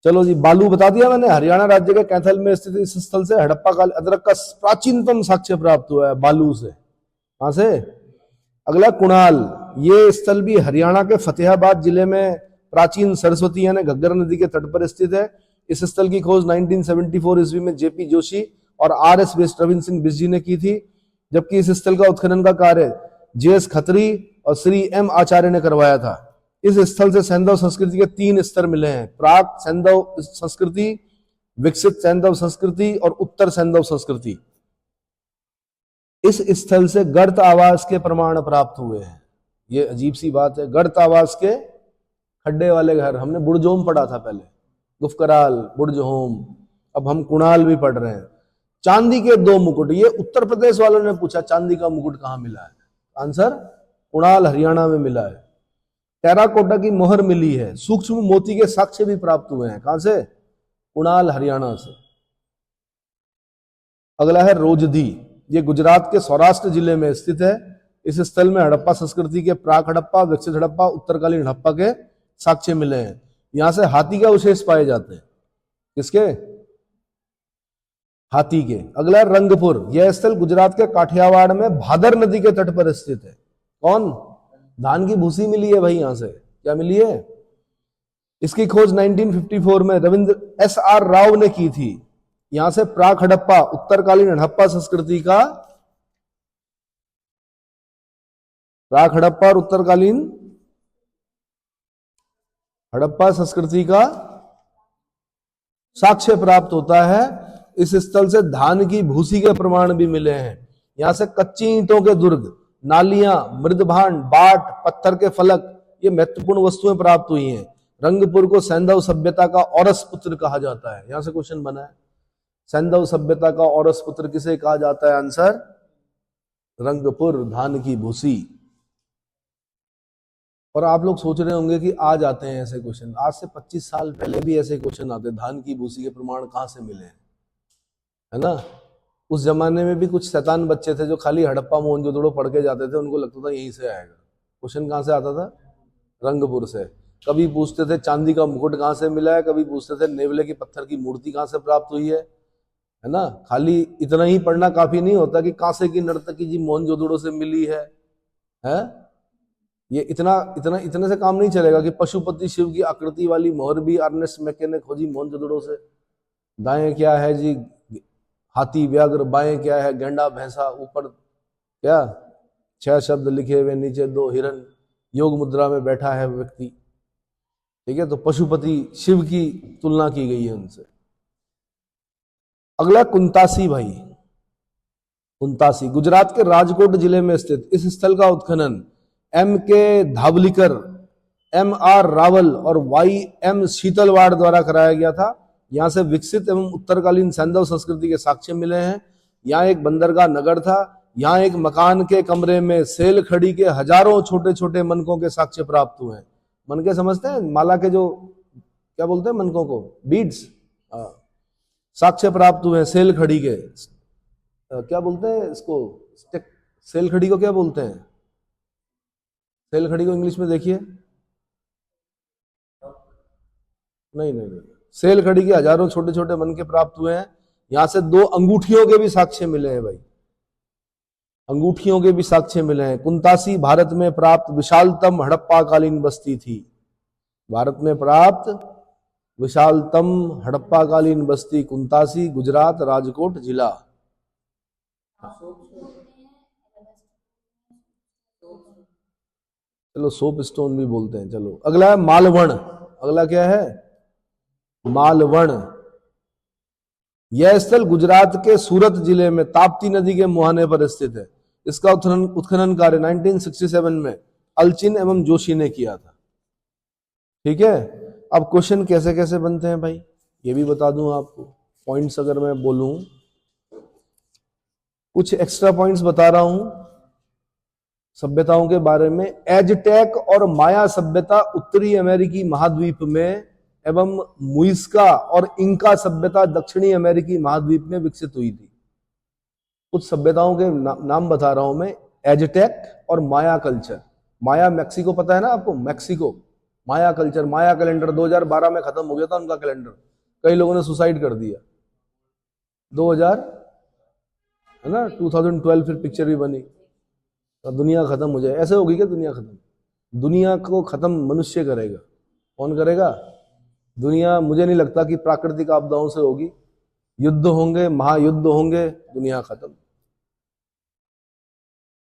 चलो जी, बालू बता दिया मैंने। हरियाणा राज्य के कैथल में स्थित इस स्थल से हड़प्पा काल अदरक का प्राचीनतम साक्ष्य प्राप्त हुआ है, बालू से। कहां से? अगला कुणाल। ये स्थल भी हरियाणा के फतेहाबाद जिले में प्राचीन सरस्वती यानी घग्गर नदी के तट पर स्थित है। इस स्थल की खोज 1974 ईस्वी में JP जोशी और RS रविंद्र सिंह बिस्ट जी ने की थी, जबकि इस स्थल का उत्खनन का कार्य JS खत्री और श्री M आचार्य ने करवाया था। इस स्थल से सैंधव संस्कृति के 3 स्तर मिले हैं, प्राक सैंधव संस्कृति, विकसित सैंधव संस्कृति और उत्तर सैंधव संस्कृति। इस स्थल से गर्त आवास के प्रमाण प्राप्त हुए हैं। ये अजीब सी बात है, गर्त आवास के खड्डे वाले घर, हमने बुर्जोम पढ़ा था पहले, गुफकराल, बुर्जहोम, अब हम कुणाल भी पढ़ रहे हैं। चांदी के 2 मुकुट, ये उत्तर प्रदेश वालों ने पूछा चांदी का मुकुट कहां मिला है, आंसर कुणाल हरियाणा में मिला है। टेराकोटा की मोहर मिली है, सूक्ष्म मोती के साक्ष्य भी प्राप्त हुए हैं, कहां से, कुणाल हरियाणा से। अगला है रोजदी, ये गुजरात के सौराष्ट्र जिले में स्थित है। इस स्थल में हड़प्पा संस्कृति के प्राक हड़प्पा, विकसित हड़प्पा, उत्तरकालीन हड़प्पा के साक्ष्य मिले हैं। यहां से हाथी का अवशेष पाए जाते हैं, किसके, हाथी के। अगला रंगपुर, यह स्थल गुजरात के काठियावाड़ में भादर नदी के तट पर स्थित है। कौन, धान की भूसी मिली है भाई, यहां से क्या मिली है। इसकी खोज 1954 में रविंद्र SR राव ने की थी। यहां से प्राक हड़प्पा, उत्तरकालीन हड़प्पा संस्कृति का, प्राक हड़प्पा और उत्तरकालीन हड़प्पा संस्कृति का साक्ष्य प्राप्त होता है। इस स्थल से धान की भूसी के प्रमाण भी मिले हैं। यहां से कच्ची ईंटों के दुर्ग, नालियां, मृदभांड, बाट, पत्थर के फलक, ये महत्वपूर्ण वस्तुएं प्राप्त हुई हैं। रंगपुर को सैंधव सभ्यता का औरस पुत्र कहा जाता है। यहां से क्वेश्चन बना है, सैंधव सभ्यता का औरस पुत्र किसे कहा जाता है, आंसर रंगपुर, धान की भूसी। और आप लोग सोच रहे होंगे कि आज आते हैं ऐसे क्वेश्चन, आज से 25 साल पहले भी ऐसे क्वेश्चन आते, धान की भूसी के प्रमाण कहां से मिले हैं, है ना। उस जमाने में भी कुछ शैतान बच्चे थे जो खाली हड़प्पा मोहनजोदड़ो पढ़ के जाते थे, उनको लगता था यहीं से आएगा क्वेश्चन। कहां से आता था, रंगपुर से। कभी पूछते थे चांदी का मुकुट कहां से मिला है, कभी पूछते थे नेवले की पत्थर की मूर्ति कहां से प्राप्त हुई है ना। खाली इतना ही पढ़ना काफी नहीं होता कि कांसे की नर्तकी जी मोहनजोदड़ो से मिली है। ये इतने से काम नहीं चलेगा कि पशुपति शिव की आकृति वाली मोहर भी अर्नेस्ट मैके ने खोजी मोहनजोदड़ो से। दाएं क्या है जी, हाथी व्याघ्र, बाएं क्या है, गेंडा भैंसा, ऊपर क्या 6 शब्द लिखे हुए, नीचे 2 हिरन, योग मुद्रा में बैठा है व्यक्ति, ठीक है। तो पशुपति शिव की तुलना की गई है उनसे। अगला कुंतासी भाई, कुंतासी गुजरात के राजकोट जिले में स्थित। इस स्थल का उत्खनन MK धावलिकर, MR रावल और YM शीतलवाड़ द्वारा कराया गया था। यहां से विकसित एवं उत्तरकालीन सैंधव संस्कृति के साक्ष्य मिले हैं। यहाँ एक बंदरगाह नगर था। यहाँ एक मकान के कमरे में सेल खड़ी के हजारों छोटे छोटे मनकों के साक्ष्य प्राप्त हुए हैं। मनके समझते हैं, माला के जो क्या बोलते हैं मनकों को, बीड्स, साक्ष्य प्राप्त हुए हैं। सेल खड़ी के क्या बोलते हैं इसको, सेल खड़ी को क्या बोलते हैं, सेल खड़ी को इंग्लिश में देखिए, नहीं, सेल खड़ी के हजारों छोटे छोटे मनके प्राप्त हुए हैं। यहां से 2 अंगूठियों के भी साक्ष्य मिले हैं भाई, अंगूठियों के भी साक्ष्य मिले हैं। कुंतासी भारत में प्राप्त विशालतम हड़प्पा कालीन बस्ती थी। भारत में प्राप्त विशालतम हड़प्पा कालीन बस्ती कुंतासी, गुजरात, राजकोट जिला। चलो सोप स्टोन भी बोलते हैं। चलो अगला है मालवण। अगला क्या है, मालवण। यह स्थल गुजरात के सूरत जिले में ताप्ती नदी के मुहाने पर स्थित है। इसका उत्खनन कार्य 1967 में अलचिन एवं जोशी ने किया था। ठीक है, अब क्वेश्चन कैसे कैसे बनते हैं भाई ये भी बता दूं आपको। पॉइंट्स अगर मैं बोलूं, कुछ एक्स्ट्रा पॉइंट्स बता रहा हूं सभ्यताओं के बारे में। एजटेक और माया सभ्यता उत्तरी अमेरिकी महाद्वीप में एवं मुइस्का और इंका सभ्यता दक्षिणी अमेरिकी महाद्वीप में विकसित हुई थी। कुछ सभ्यताओं के नाम बता रहा हूं मैं। एजटेक और माया कल्चर। माया मैक्सिको पता है ना आपको, मैक्सिको। माया कल्चर, माया कैलेंडर 2012 में खत्म हो गया था उनका कैलेंडर, कई लोगों ने सुसाइड कर दिया। 2000 है ना, 2012 फिर पिक्चर भी बनी। तो दुनिया खत्म हो जाए, ऐसे होगी क्या दुनिया खत्म? दुनिया को खत्म मनुष्य करेगा। कौन करेगा? दुनिया मुझे नहीं लगता कि प्राकृतिक आपदाओं से होगी। युद्ध होंगे, महायुद्ध होंगे, दुनिया खत्म।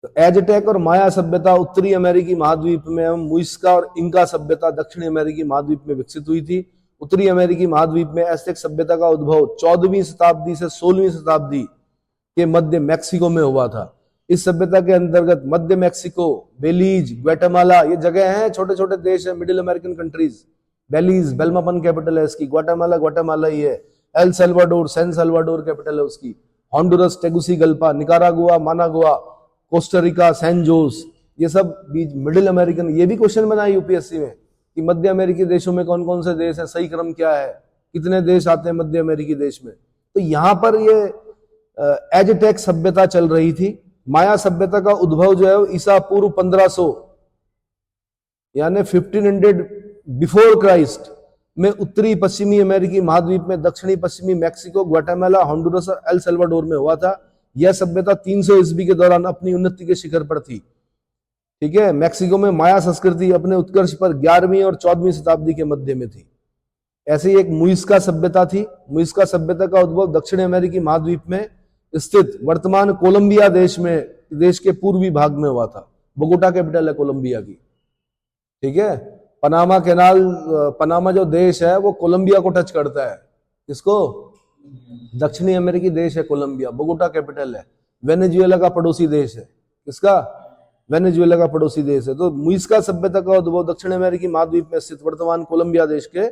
तो एजटेक और माया सभ्यता उत्तरी अमेरिकी महाद्वीप में एवं मुइस्का और इंका सभ्यता दक्षिणी अमेरिकी महाद्वीप में विकसित हुई थी। उत्तरी अमेरिकी महाद्वीप में एज़टेक सभ्यता का उद्भव 14वीं शताब्दी से 16वीं शताब्दी के मध्य मैक्सिको में हुआ था। इस सभ्यता के अंतर्गत मध्य मैक्सिको, बेलीज, ग्वाटेमाला ये जगह हैं, छोटे छोटे देश है, middle American countries. Belize Belmopan capital है इसकी, ग्वाटेमाला ग्वाटेमाला ही है, El Salvador San Salvador capital है उसकी, Honduras Tegucigalpa, Nicaragua Managua, Costa Rica San Jose, ये सब बीच मिडिल अमेरिकन। ये भी क्वेश्चन बना यूपीएससी में कि मध्य अमेरिकी देशों में कौन कौन से देश हैं, सही क्रम क्या है, कितने देश आते हैं मध्य अमेरिकी देश में। तो यहां पर ये एजटेक सभ्यता चल रही थी। माया सभ्यता का उद्भव जो है ईसा पूर्व 1500 यानी 1500 बिफोर क्राइस्ट में उत्तरी पश्चिमी अमेरिकी महाद्वीप में दक्षिणी पश्चिमी मैक्सिको, ग्वाटेमाला, होंडुरस और एल सल्वाडोर में हुआ था। यह सभ्यता 300 ईस्वी के दौरान अपनी उन्नति के शिखर पर थी। ठीक है, मैक्सिको में माया संस्कृति अपने उत्कर्ष पर 11वीं और 14वीं शताब्दी के मध्य में थी। ऐसे ही एक मुइस्का सभ्यता थी। मुइस्का सभ्यता का उद्भव दक्षिण अमेरिकी महाद्वीप में स्थित वर्तमान कोलंबिया देश के पूर्वी भाग में हुआ था। बोगोटा कैपिटल है कोलंबिया की। ठीक है, पनामा कैनाल, पनामा जो देश है वो कोलंबिया को टच करता है। किसको? दक्षिणी अमेरिकी देश है कोलंबिया, बोगोटा कैपिटल है। वेनेजुएला का पड़ोसी देश है। किसका? वेनेजुएला का पड़ोसी देश है। तो मुइस्का सभ्यता का उद्भव दक्षिण अमेरिकी महाद्वीप में स्थित वर्तमान कोलंबिया देश के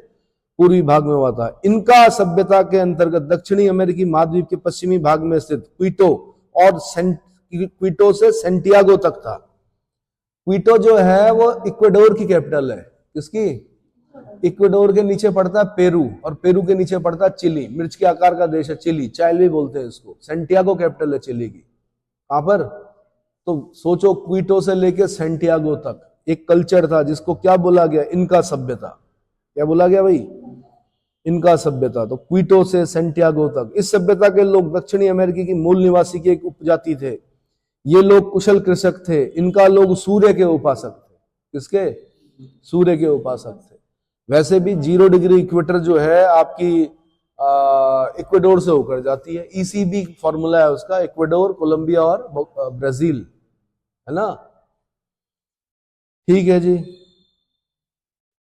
पूर्वी भाग में हुआ था। इनका सभ्यता के अंतर्गत दक्षिणी अमेरिकी महाद्वीप के पश्चिमी भाग में स्थित क्विटो और क्विटो से सेंटियागो तक था। क्विटो जो है वो इक्वाडोर की कैपिटल है। किसकी? इक्वाडोर के नीचे पड़ता है पेरू और पेरू के नीचे पड़ता है चिली। मिर्च के आकार का देश है चिली, चाइल भी बोलते हैं इसको। सेंटियागो कैपिटल है चिली की। कहां पर? तो सोचो, क्विटो से लेके सेंटियागो तक एक कल्चर था जिसको क्या बोला गया? इनका सभ्यता। क्या बोला गया भाई? इनका सभ्यता। तो क्विटो से सेंटियागो तक इस सभ्यता के लोग दक्षिणी अमेरिकी की मूल निवासी की एक उपजाति थे। ये लोग कुशल कृषक थे। इनका लोग सूर्य के उपासक थे। किसके? सूर्य के उपासक थे। वैसे भी 0 डिग्री इक्वेटर जो है आपकी इक्वाडोर से होकर जाती है। ईसीबी फॉर्मूला है उसका, इक्वाडोर, कोलंबिया और ब्राजील, है ना। ठीक है जी।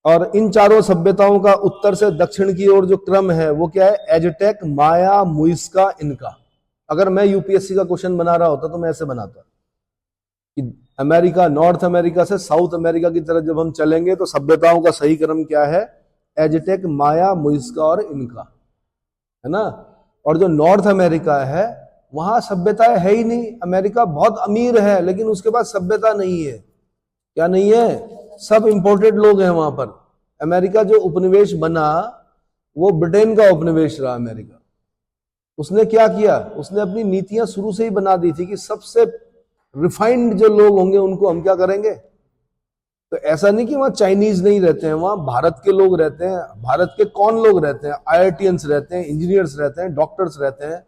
और इन चारों सभ्यताओं का उत्तर से दक्षिण की ओर जो क्रम है वो क्या है? एजटेक, माया, मुइस्का, इनका। अगर मैं यूपीएससी का क्वेश्चन बना रहा होता तो मैं ऐसे बनाता कि अमेरिका, नॉर्थ अमेरिका से साउथ अमेरिका की तरफ जब हम चलेंगे तो सभ्यताओं का सही क्रम क्या है? एजटेक, माया, मुइस्का और इनका, है ना। और जो नॉर्थ अमेरिका है वहां सभ्यता है ही नहीं। अमेरिका बहुत अमीर है लेकिन उसके पास सभ्यता नहीं है। क्या नहीं है? सब इंपोर्टेड लोग हैं वहां पर। अमेरिका जो उपनिवेश बना वो ब्रिटेन का उपनिवेश रहा अमेरिका। उसने क्या किया? उसने अपनी नीतियां शुरू से ही बना दी थी कि सबसे रिफाइंड जो लोग होंगे उनको हम क्या करेंगे। तो ऐसा नहीं कि वहां चाइनीज नहीं रहते हैं, वहां भारत के लोग रहते हैं। भारत के कौन लोग रहते हैं? IITians रहते हैं, इंजीनियर्स रहते हैं, डॉक्टर्स रहते हैं।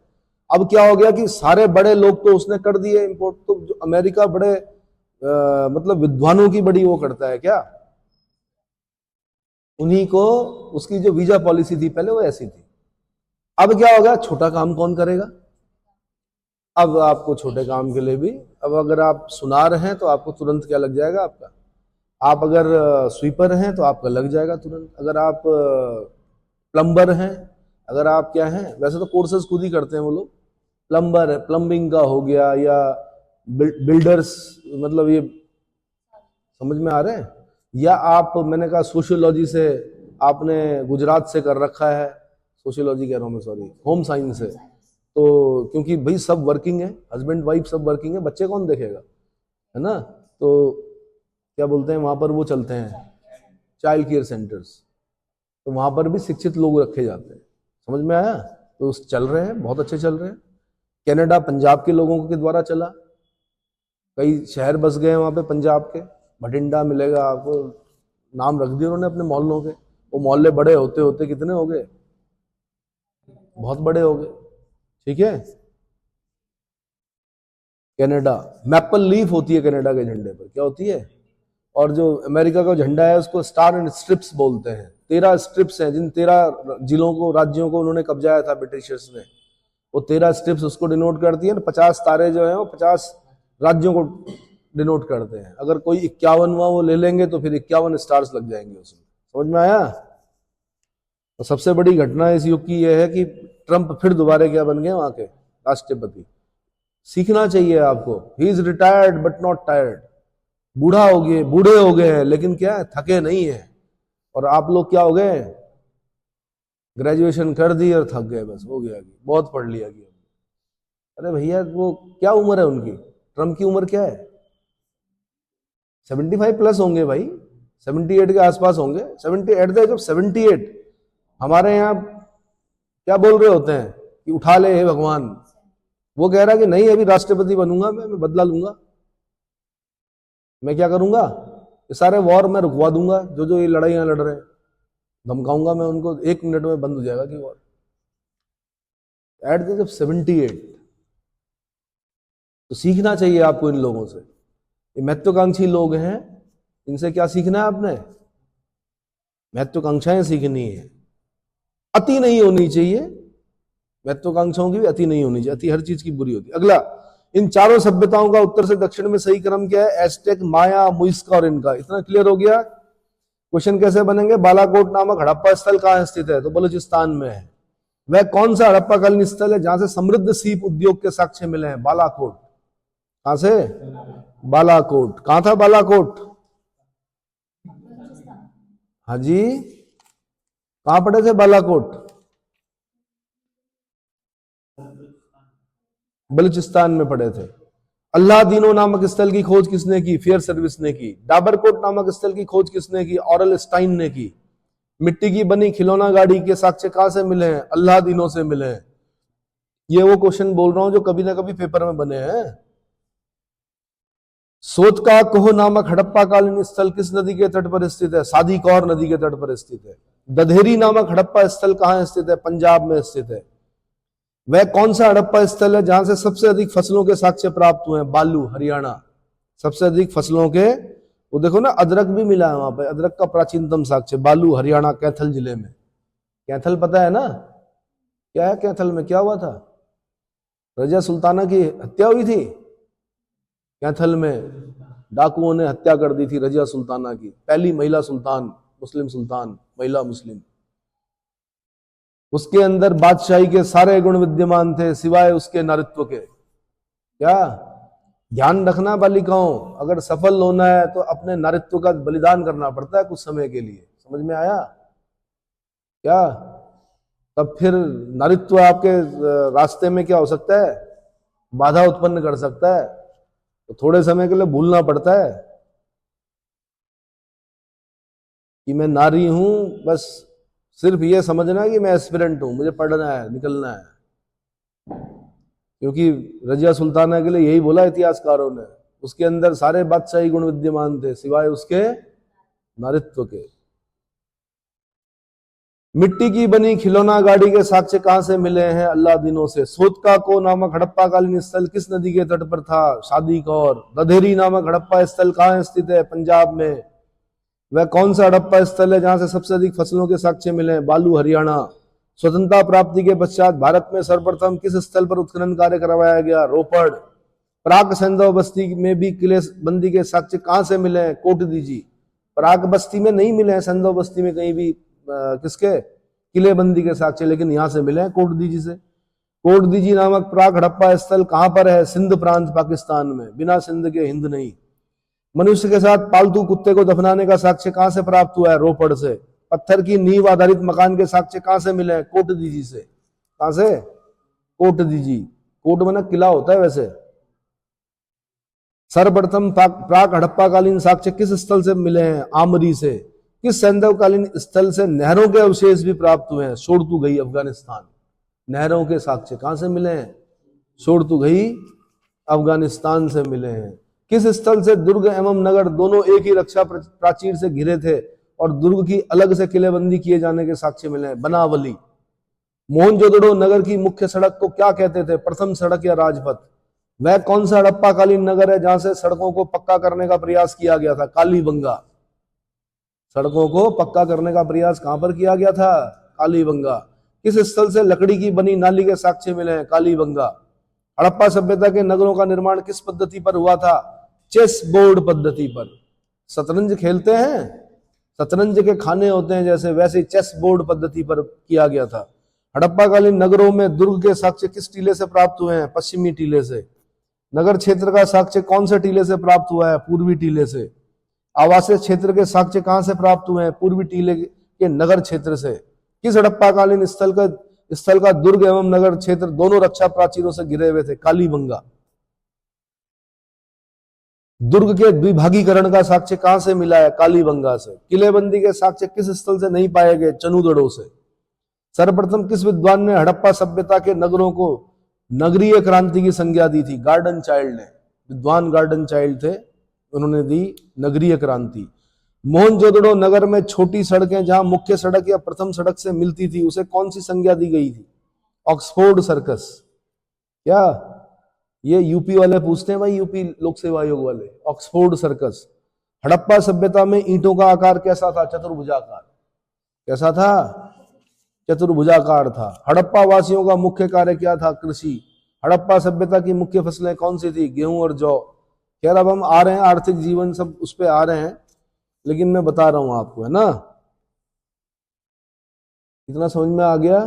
अब क्या हो गया कि सारे बड़े लोग तो उसने कर दिए इंपोर्ट। तो जो अमेरिका बड़े मतलब विद्वानों की बड़ी वो करता है क्या, उन्हीं को उसकी जो वीजा पॉलिसी थी पहले वो ऐसी थी। अब क्या होगा? छोटा काम कौन करेगा? अब आपको छोटे काम के लिए भी, अब अगर आप सुनार हैं तो आपको तुरंत क्या लग जाएगा आपका, आप अगर स्वीपर हैं तो आपका लग जाएगा तुरंत। अगर आप प्लम्बर हैं, अगर आप क्या हैं, वैसे तो कोर्सेज खुद ही करते हैं वो लोग। प्लम्बर है, प्लम्बिंग का हो गया, या बिल्डर्स, मतलब ये समझ में आ रहे हैं। या आप, मैंने कहा सोशियोलॉजी से आपने गुजरात से कर रखा है, सोशियोलॉजी कह रहा हूँ मैं, सॉरी, होम साइंस से। तो क्योंकि भाई सब वर्किंग है, हस्बैंड वाइफ सब वर्किंग है, बच्चे कौन देखेगा, है ना। तो क्या बोलते हैं वहां पर वो चलते हैं चाइल्ड केयर सेंटर्स, तो वहां पर भी शिक्षित लोग रखे जाते हैं। समझ में आया? तो चल रहे हैं, बहुत अच्छे चल रहे हैं। कनाडा पंजाब के लोगों के द्वारा चला, कई शहर बस गए वहां पे पंजाब के। भटिंडा मिलेगा आपको, नाम रख दिए उन्होंने अपने मोहल्लों के। वो मोहल्ले बड़े होते होते कितने हो गए? बहुत बड़े हो गए। ठीक है। कनाडा मैपल लीफ होती है कनाडा के झंडे पर, क्या होती है? और जो अमेरिका का झंडा है उसको स्टार एंड स्ट्रिप्स बोलते हैं। 13 स्ट्रिप्स हैं, जिन 13 जिलों को, राज्यों को उन्होंने कब्जाया था ब्रिटिशर्स ने। वो 13 स्ट्रिप्स उसको डिनोट करती है। 50 तारे जो है वो 50 राज्यों को डिनोट करते हैं। अगर कोई 51वां वो ले लेंगे तो फिर 51 स्टार्स लग जाएंगे उसमें। समझ में आया? तो सबसे बड़ी घटना इस युग की यह है कि ट्रंप फिर दोबारा क्या बन गए वहां के राष्ट्रपति। सीखना चाहिए आपको। He is retired but not tired. बूढ़े हो गए हैं लेकिन क्या है, थके नहीं है। और आप लोग क्या हो गए, ग्रेजुएशन कर दी और थक गए, बस हो गया, बहुत पढ़ लिया गया। अरे भैया वो क्या उम्र है उनकी, ट्रम्प की उम्र क्या है? 75 प्लस होंगे भाई, 78 के आसपास होंगे। 78 द एज ऑफ 78। हमारे यहाँ क्या बोल रहे होते हैं कि उठा ले हे भगवान। वो कह रहा कि नहीं अभी राष्ट्रपति बनूंगा मैं बदला लूंगा। मैं क्या करूंगा, ये सारे वॉर मैं रुकवा दूंगा, जो ये लड़ाइयां लड़ रहे हैं धमकाऊंगा मैं उनको, 1 मिनट में बंद हो जाएगा कि war. At the age of 78। तो सीखना चाहिए आपको इन लोगों से। ये महत्वाकांक्षी लोग हैं, इनसे क्या सीखना है आपने? महत्वाकांक्षाएं सीखनी है। अति नहीं होनी चाहिए, महत्वाकांक्षाओं की भी अति नहीं होनी चाहिए। अति हर चीज की बुरी होती है। अगला, इन चारों सभ्यताओं का उत्तर से दक्षिण में सही क्रम क्या है? एस्टेक, माया, मुइस्का और इनका। इतना क्लियर हो गया। क्वेश्चन कैसे बनेंगे? बालाकोट नामक हड़प्पा स्थल कहां स्थित है? तो बलूचिस्तान में है। वह कौन सा हड़प्पा कालीन स्थल है जहां से समृद्ध सीप उद्योग के साक्ष्य मिले हैं? बालाकोट। कहां से? बालाकोट। कहां था बालाकोट? हाँ जी, कहां पढ़े थे बालाकोट? बलूचिस्तान में पढ़े थे। अल्लादीनो नामक स्थल की खोज किसने की? फेयर सर्विस ने की। डाबरकोट नामक स्थल की खोज किसने की? ऑरल स्टाइन ने की। मिट्टी की बनी खिलौना गाड़ी के साक्ष्य कहां से मिले हैं? अल्लादीनो से मिले हैं। ये वो क्वेश्चन बोल रहा हूं जो कभी ना कभी पेपर में बने हैं। सोत का कोह नामक हड़प्पा कालीन स्थल किस नदी के तट पर स्थित है? सादी कौर नदी के तट पर स्थित है। दधेरी नामक हड़प्पा स्थल कहां स्थित है? पंजाब में स्थित है। वह कौन सा हड़प्पा स्थल है जहां से सबसे अधिक फसलों के साक्ष्य प्राप्त हुए हैं? बालू, हरियाणा। सबसे अधिक फसलों के, वो देखो ना, अदरक भी मिला है वहां पे। अदरक का प्राचीनतम साक्ष्य बालू, हरियाणा, कैथल जिले में। कैथल पता है ना क्या है? कैथल में क्या हुआ था? रजिया सुल्ताना की हत्या हुई थी। कैथल में डाकुओं ने हत्या कर दी थी रजिया सुल्ताना की, पहली महिला सुल्तान, मुस्लिम सुल्तान, महिला मुस्लिम। उसके अंदर बादशाही के सारे गुण विद्यमान थे सिवाय उसके नारित्व के। क्या ध्यान रखना बालिकाओं, अगर सफल होना है तो अपने नारित्व का बलिदान करना पड़ता है कुछ समय के लिए। समझ में आया क्या? तब फिर नारित्व आपके रास्ते में क्या हो सकता है? बाधा उत्पन्न कर सकता है। तो थोड़े समय के लिए भूलना पड़ता है कि मैं नारी हूं, बस सिर्फ ये समझना कि मैं एस्पिरेंट हूं, मुझे पढ़ना है, निकलना है। क्योंकि रजिया सुल्ताना के लिए यही बोला इतिहासकारों ने, उसके अंदर सारे बादशाही गुण विद्यमान थे सिवाय उसके नारित्व के। मिट्टी की बनी खिलौना गाड़ी के साक्ष्य कहां से मिले हैं? अल्लादीनो से। सोतका को नामक हड़प्पा कालीन स्थल किस नदी के तट पर था? शादी कौर। दधेरी नामक हड़प्पा स्थल कहां स्थित है? पंजाब में। वह कौन सा हड़प्पा स्थल है जहां से सबसे अधिक फसलों के साक्ष्य मिले हैं? बालू, हरियाणा। स्वतंत्रता प्राप्ति के पश्चात भारत में सर्वप्रथम किस स्थल पर उत्खनन कार्य करवाया गया? रोपड़। प्राक सैंधव बस्ती में भी किले बंदी के साक्ष्य कहां से मिले हैं? कोट दीजी। प्राक बस्ती में नहीं मिले हैं, सैंधव बस्ती में कहीं भी किसके किलेबंदी के साक्ष्य, लेकिन यहां से मिले हैं कोट दीजी से। कोट दीजी नामक प्राक हड़प्पा स्थल कहां पर है? सिंध प्रांत, पाकिस्तान में। बिना सिंध के हिंद नहीं। मनुष्य के साथ पालतू कुत्ते को दफनाने का साक्ष्य कहां से प्राप्त हुआ है? रोपड़ से। पत्थर की नींव आधारित मकान के साक्ष्य कहां से मिले हैं? कोट दीजी से। कहां से? कोट दीजी। कोट बना किला होता है वैसे। सर्वप्रथम प्राक हड़प्पाकालीन साक्ष्य किस स्थल से मिले हैं? आमरी से। किस सैंधवकालीन स्थल से नहरों के अवशेष भी प्राप्त हुए हैं? शोरतुगई, अफगानिस्तान। नहरों के साक्ष्य कहां से मिले हैं? शोरतुगई, अफगानिस्तान से मिले हैं। किस स्थल से दुर्ग एवं नगर दोनों एक ही रक्षा प्राचीर से घिरे थे और दुर्ग की अलग से किलेबंदी किए जाने के साक्ष्य मिले हैं? बनावली। मोहनजोदड़ो नगर की मुख्य सड़क को क्या कहते थे? प्रथम सड़क या राजपथ। वह कौन सा हड़प्पाकालीन नगर है जहां से सड़कों को पक्का करने का प्रयास किया गया था? कालीबंगा। सड़कों को पक्का करने का प्रयास कहां पर किया गया था? कालीबंगा। किस स्थल से लकड़ी की बनी नाली के साक्ष्य मिले हैं? कालीबंगा। हड़प्पा सभ्यता के नगरों का निर्माण किस पद्धति पर हुआ था? चेस बोर्ड पद्धति पर। शतरंज खेलते हैं, शतरंज के खाने होते हैं जैसे, वैसे चेस बोर्ड पद्धति पर किया गया था। हड़प्पाकालीन नगरों में दुर्ग के साक्ष्य किस टीले से प्राप्त हुए हैं? पश्चिमी टीले से। नगर क्षेत्र का साक्ष्य कौन से टीले से प्राप्त हुआ है? पूर्वी टीले से। आवासीय क्षेत्र के साक्ष्य कहां से प्राप्त हुए हैं? पूर्वी टीले के नगर क्षेत्र से। किस हड़प्पाकालीन स्थल का दुर्ग एवं नगर क्षेत्र दोनों रक्षा प्राचीरों से घिरे हुए थे? कालीबंगा। दुर्ग के द्विभागीकरण का साक्ष्य कहां से मिला है? कालीबंगा से। किलेबंदी के साक्ष्य किस स्थल से नहीं पाए गए? चनूदड़ों से। सर्वप्रथम किस विद्वान ने हड़प्पा सभ्यता के नगरों को नगरीय क्रांति की संज्ञा दी थी? गार्डन चाइल्ड ने। विद्वान गार्डन चाइल्ड थे, उन्होंने दी नगरीय क्रांति। मोहनजोदड़ो नगर में छोटी सड़कें जहां मुख्य सड़क या प्रथम सड़क से मिलती थी, उसे कौन सी संज्ञा दी गई थी? Oxford circus. क्या ये यूपी वाले पूछते हैं भाई, यूपी लोक सेवा आयोग वाले, ऑक्सफोर्ड सर्कस। हड़प्पा सभ्यता में ईंटों का आकार कैसा था? चतुर्भुजाकार। कैसा था? चतुर्भुजाकार था। हड़प्पा वासियों का मुख्य कार्य क्या था? कृषि। हड़प्पा सभ्यता की मुख्य फसलें कौन सी थी? गेहूं और जौ। खैर अब हम आ रहे हैं आर्थिक जीवन सब उस पे आ रहे हैं, लेकिन मैं बता रहा हूं आपको, है ना। इतना समझ में आ गया?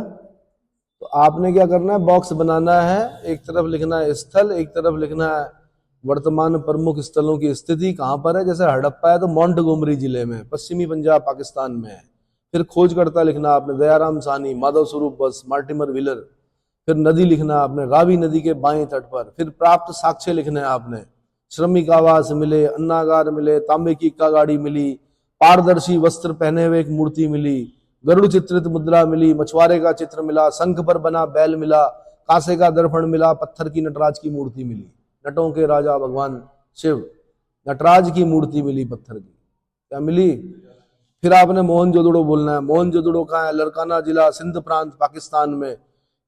तो आपने क्या करना है, बॉक्स बनाना है। एक तरफ लिखना है स्थल, एक तरफ लिखना है वर्तमान प्रमुख स्थलों की स्थिति कहां पर है। जैसे हड़प्पा है तो मोंटगोमरी जिले में, पश्चिमी पंजाब पाकिस्तान में है। फिर खोजकर्ता लिखना आपने, दयाराम साहनी, माधव स्वरूप बस, मार्टिमर व्हीलर। फिर नदी लिखना आपने, रावी नदी के बाएं तट पर। फिर प्राप्त साक्ष्य लिखने आपने, श्रमिक आवास मिले, अन्नागार मिले, तांबे की इक्का गाड़ी मिली, पारदर्शी वस्त्र पहने हुए एक मूर्ति मिली, गरुड़ चित्रित मुद्रा मिली, मछुआरे का चित्र मिला, शंख पर बना बैल मिला, कांसे का दर्पण मिला, पत्थर की नटराज की मूर्ति मिली। नटों के राजा भगवान शिव, नटराज की मूर्ति मिली पत्थर की। क्या मिली? फिर आपने मोहनजोदड़ो बोलना है। मोहनजोदड़ो कहाँ है? लड़काना जिला, सिंध प्रांत, पाकिस्तान में।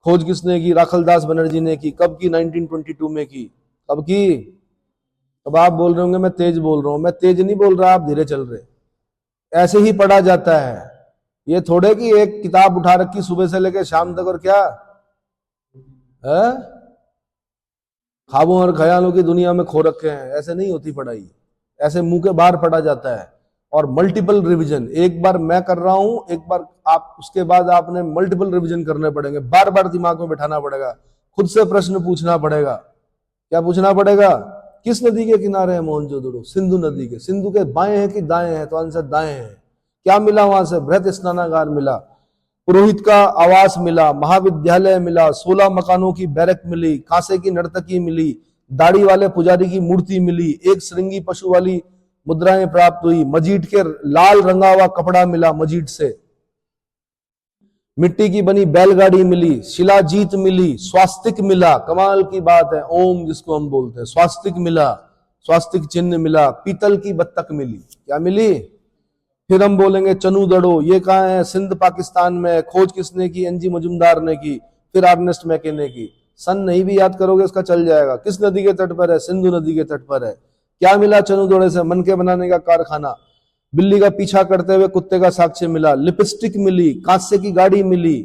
खोज किसने की? राखलदास बनर्जी ने की। कब की? 1922 में की। कब की? अब आप बोल रहे होंगे मैं तेज बोल रहा हूं। मैं तेज नहीं बोल रहा, आप धीरे चल रहे। ऐसे ही पढ़ा जाता है। ये थोड़े कि एक किताब उठा रखी सुबह से लेकर शाम तक और क्या है, ख्वाबों और ख्यालों की दुनिया में खो रखे हैं। ऐसे नहीं होती पढ़ाई, ऐसे मुंह के बाहर पढ़ा जाता है। और मल्टीपल रिवीजन, एक बार मैं कर रहा हूं, एक बार आप, उसके बाद आपने मल्टीपल रिवीजन करने पड़ेंगे। बार बार दिमाग में बैठाना पड़ेगा, खुद से प्रश्न पूछना पड़ेगा। क्या पूछना पड़ेगा? किस नदी के किनारे है मोहनजोदड़ो? सिंधु नदी के। सिंधु के बाएं है कि दाएं है? तो आंसर दाएं है। क्या मिला वहां से? बृहत स्नानागार मिला, पुरोहित का आवास मिला, महाविद्यालय मिला, 16 मकानों की बैरक मिली, कांसे की नर्तकी मिली, दाढ़ी वाले पुजारी की मूर्ति मिली, एक श्रृंगी पशु वाली मुद्राएं प्राप्त हुई, मजीठ के लाल रंगा हुआ कपड़ा मिला, मजीठ से मिट्टी की बनी बैलगाड़ी मिली, शिलाजीत मिली, स्वास्तिक मिला, कमाल की बात है, ओम जिसको हम बोलते हैं, स्वास्तिक मिला, स्वास्तिक चिन्ह मिला, पीतल की बत्तख मिली। क्या मिली? फिर हम बोलेंगे चनूदड़ो, ये कहाँ है? सिंध पाकिस्तान में। खोज किसने की? एनजी मजुमदार ने की। फिर अर्नेस्ट मैके ने की। सन नहीं भी याद करोगे इसका चल जाएगा। किस नदी के तट पर है? सिंधु नदी के तट पर है। क्या मिला चनूदड़े से? मन के बनाने का कारखाना। बिल्ली का पीछा करते हुए कुत्ते का साक्ष्य मिला, लिपस्टिक मिली, कांसे की गाड़ी मिली,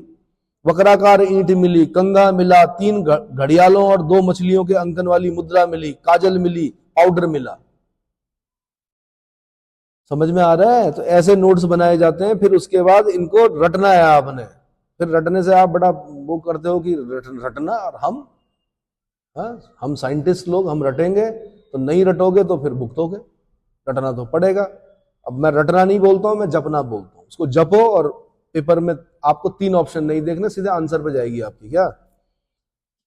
वक्राकार ईंट मिली, कंगा मिला, 3 घड़ियालों और 2 मछलियों के अंकन वाली मुद्रा मिली, काजल मिली, पाउडर मिला। समझ में आ रहा है? तो ऐसे नोट्स बनाए जाते हैं। फिर उसके बाद इनको रटना है आपने। फिर रटने से आप बड़ा वो करते हो कि रटना, और हम साइंटिस्ट लोग, हम रटेंगे। तो नहीं रटोगे तो फिर भुगतोगे। रटना तो पड़ेगा। अब मैं रटना नहीं बोलता हूं, मैं जपना बोलता हूं। उसको जपो, और पेपर में आपको 3 ऑप्शन नहीं देखने, सीधे आंसर पे जाएगी आपकी। क्या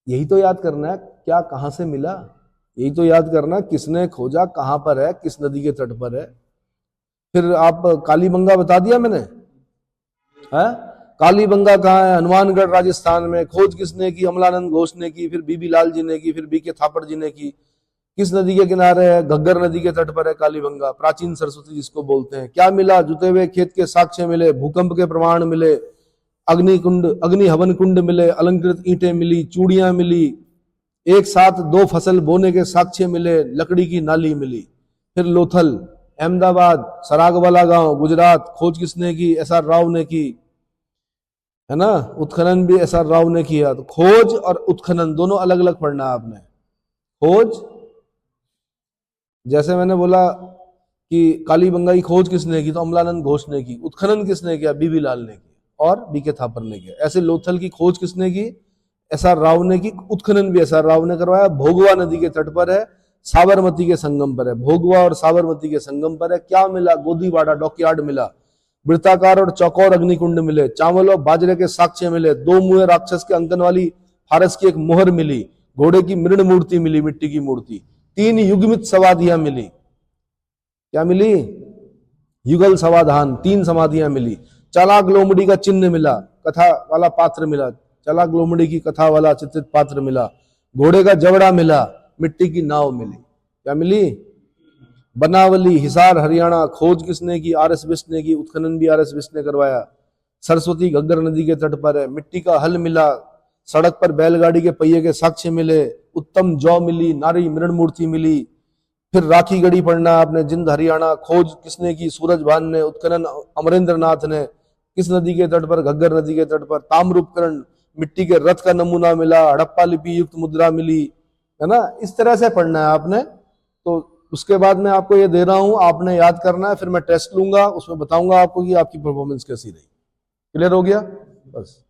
यही तो याद करना है? क्या कहां से मिला, यही तो याद करना। किसने खोजा, कहां पर है, किस नदी के तट पर है। फिर आप कालीबंगा बता दिया मैंने, है? कालीबंगा कहाँ है? हनुमानगढ़ राजस्थान में। खोज किसने की? अमलानंद घोष ने की। फिर बीबी लाल जी ने की। फिर बीके थापड़ जी ने की। किस नदी के किनारे है? घग्गर नदी के तट पर है कालीबंगा, प्राचीन सरस्वती जिसको बोलते हैं। क्या मिला? जुते हुए खेत के साक्ष्य मिले, भूकंप के प्रमाण मिले, अग्नि हवन कुंड मिले, अलंकृत ईंटें मिली, चूड़ियां मिली, एक साथ 2 फसल बोने के साक्ष्य मिले, लकड़ी की नाली मिली। फिर लोथल, अहमदाबाद, सरागवाला गांव, गुजरात। खोज किसने की? SR राव ने की। है ना। उत्खनन भी एस आर राव ने किया। तो खोज और उत्खनन दोनों अलग अलग पढ़ना है आपने। खोज, जैसे मैंने बोला कि कालीबंगा की खोज किसने की, तो अमलानंद घोष ने की। उत्खनन किसने किया, बीबी लाल ने की और बीके थापर ने किया। ऐसे लोथल की खोज किसने की, एस आर राव ने की। उत्खनन भी एस आर राव ने करवाया। भोगवा नदी के तट पर है, साबरमती के संगम पर है। भोगवा और साबरमती के संगम पर है। क्या मिला, गोदीवाड़ा डॉकयार्ड मिला, वृत्ताकार और चौकोर अग्निकुंड मिले, चावल और बाजरे के साक्ष्य मिले, दो मुंह राक्षस के अंकन वाली फारस की एक मोहर मिली, घोड़े की मृण मूर्ति मिली, मिट्टी की मूर्ति, 3 युगमित समाधियां मिली। क्या मिली, युगल समाधान, 3 समाधियां मिली। चालाक लोमड़ी का चिन्ह मिला, कथा वाला पात्र मिला, चालाक लोमड़ी की कथा वाला चित्रित पात्र मिला। घोड़े का जबड़ा मिला, मिट्टी की नाव मिली। क्या मिली, बनावली हिसार हरियाणा खोज किसने की, आर एस बिष्ट ने की। उत्खनन भी आर एस बिष्ट ने करवाया। सरस्वती घग्गर नदी के तट पर है। मिट्टी का हल मिला, सड़क पर बैलगाड़ी के पहिए के साक्ष्य मिले, उत्तम जौ मिली, नारी मृण मूर्ति मिली। फिर राखी गढ़ी पढ़ना आपने, जिंद हरियाणा खोज किसने की, सूरज भान ने। उत्खनन अमरेंद्र नाथ ने। किस नदी के तट पर, घग्गर नदी के तट पर। ताम्रउपकरण, मिट्टी के रथ का नमूना मिला, हड़प्पा लिपि युक्त मुद्रा मिली, है ना। इस तरह से पढ़ना है आपने। तो उसके बाद मैं आपको ये दे रहा हूं, आपने याद करना है, फिर मैं टेस्ट लूंगा, उसमें बताऊंगा आपको कि आपकी परफॉर्मेंस कैसी रही। क्लियर हो गया, बस।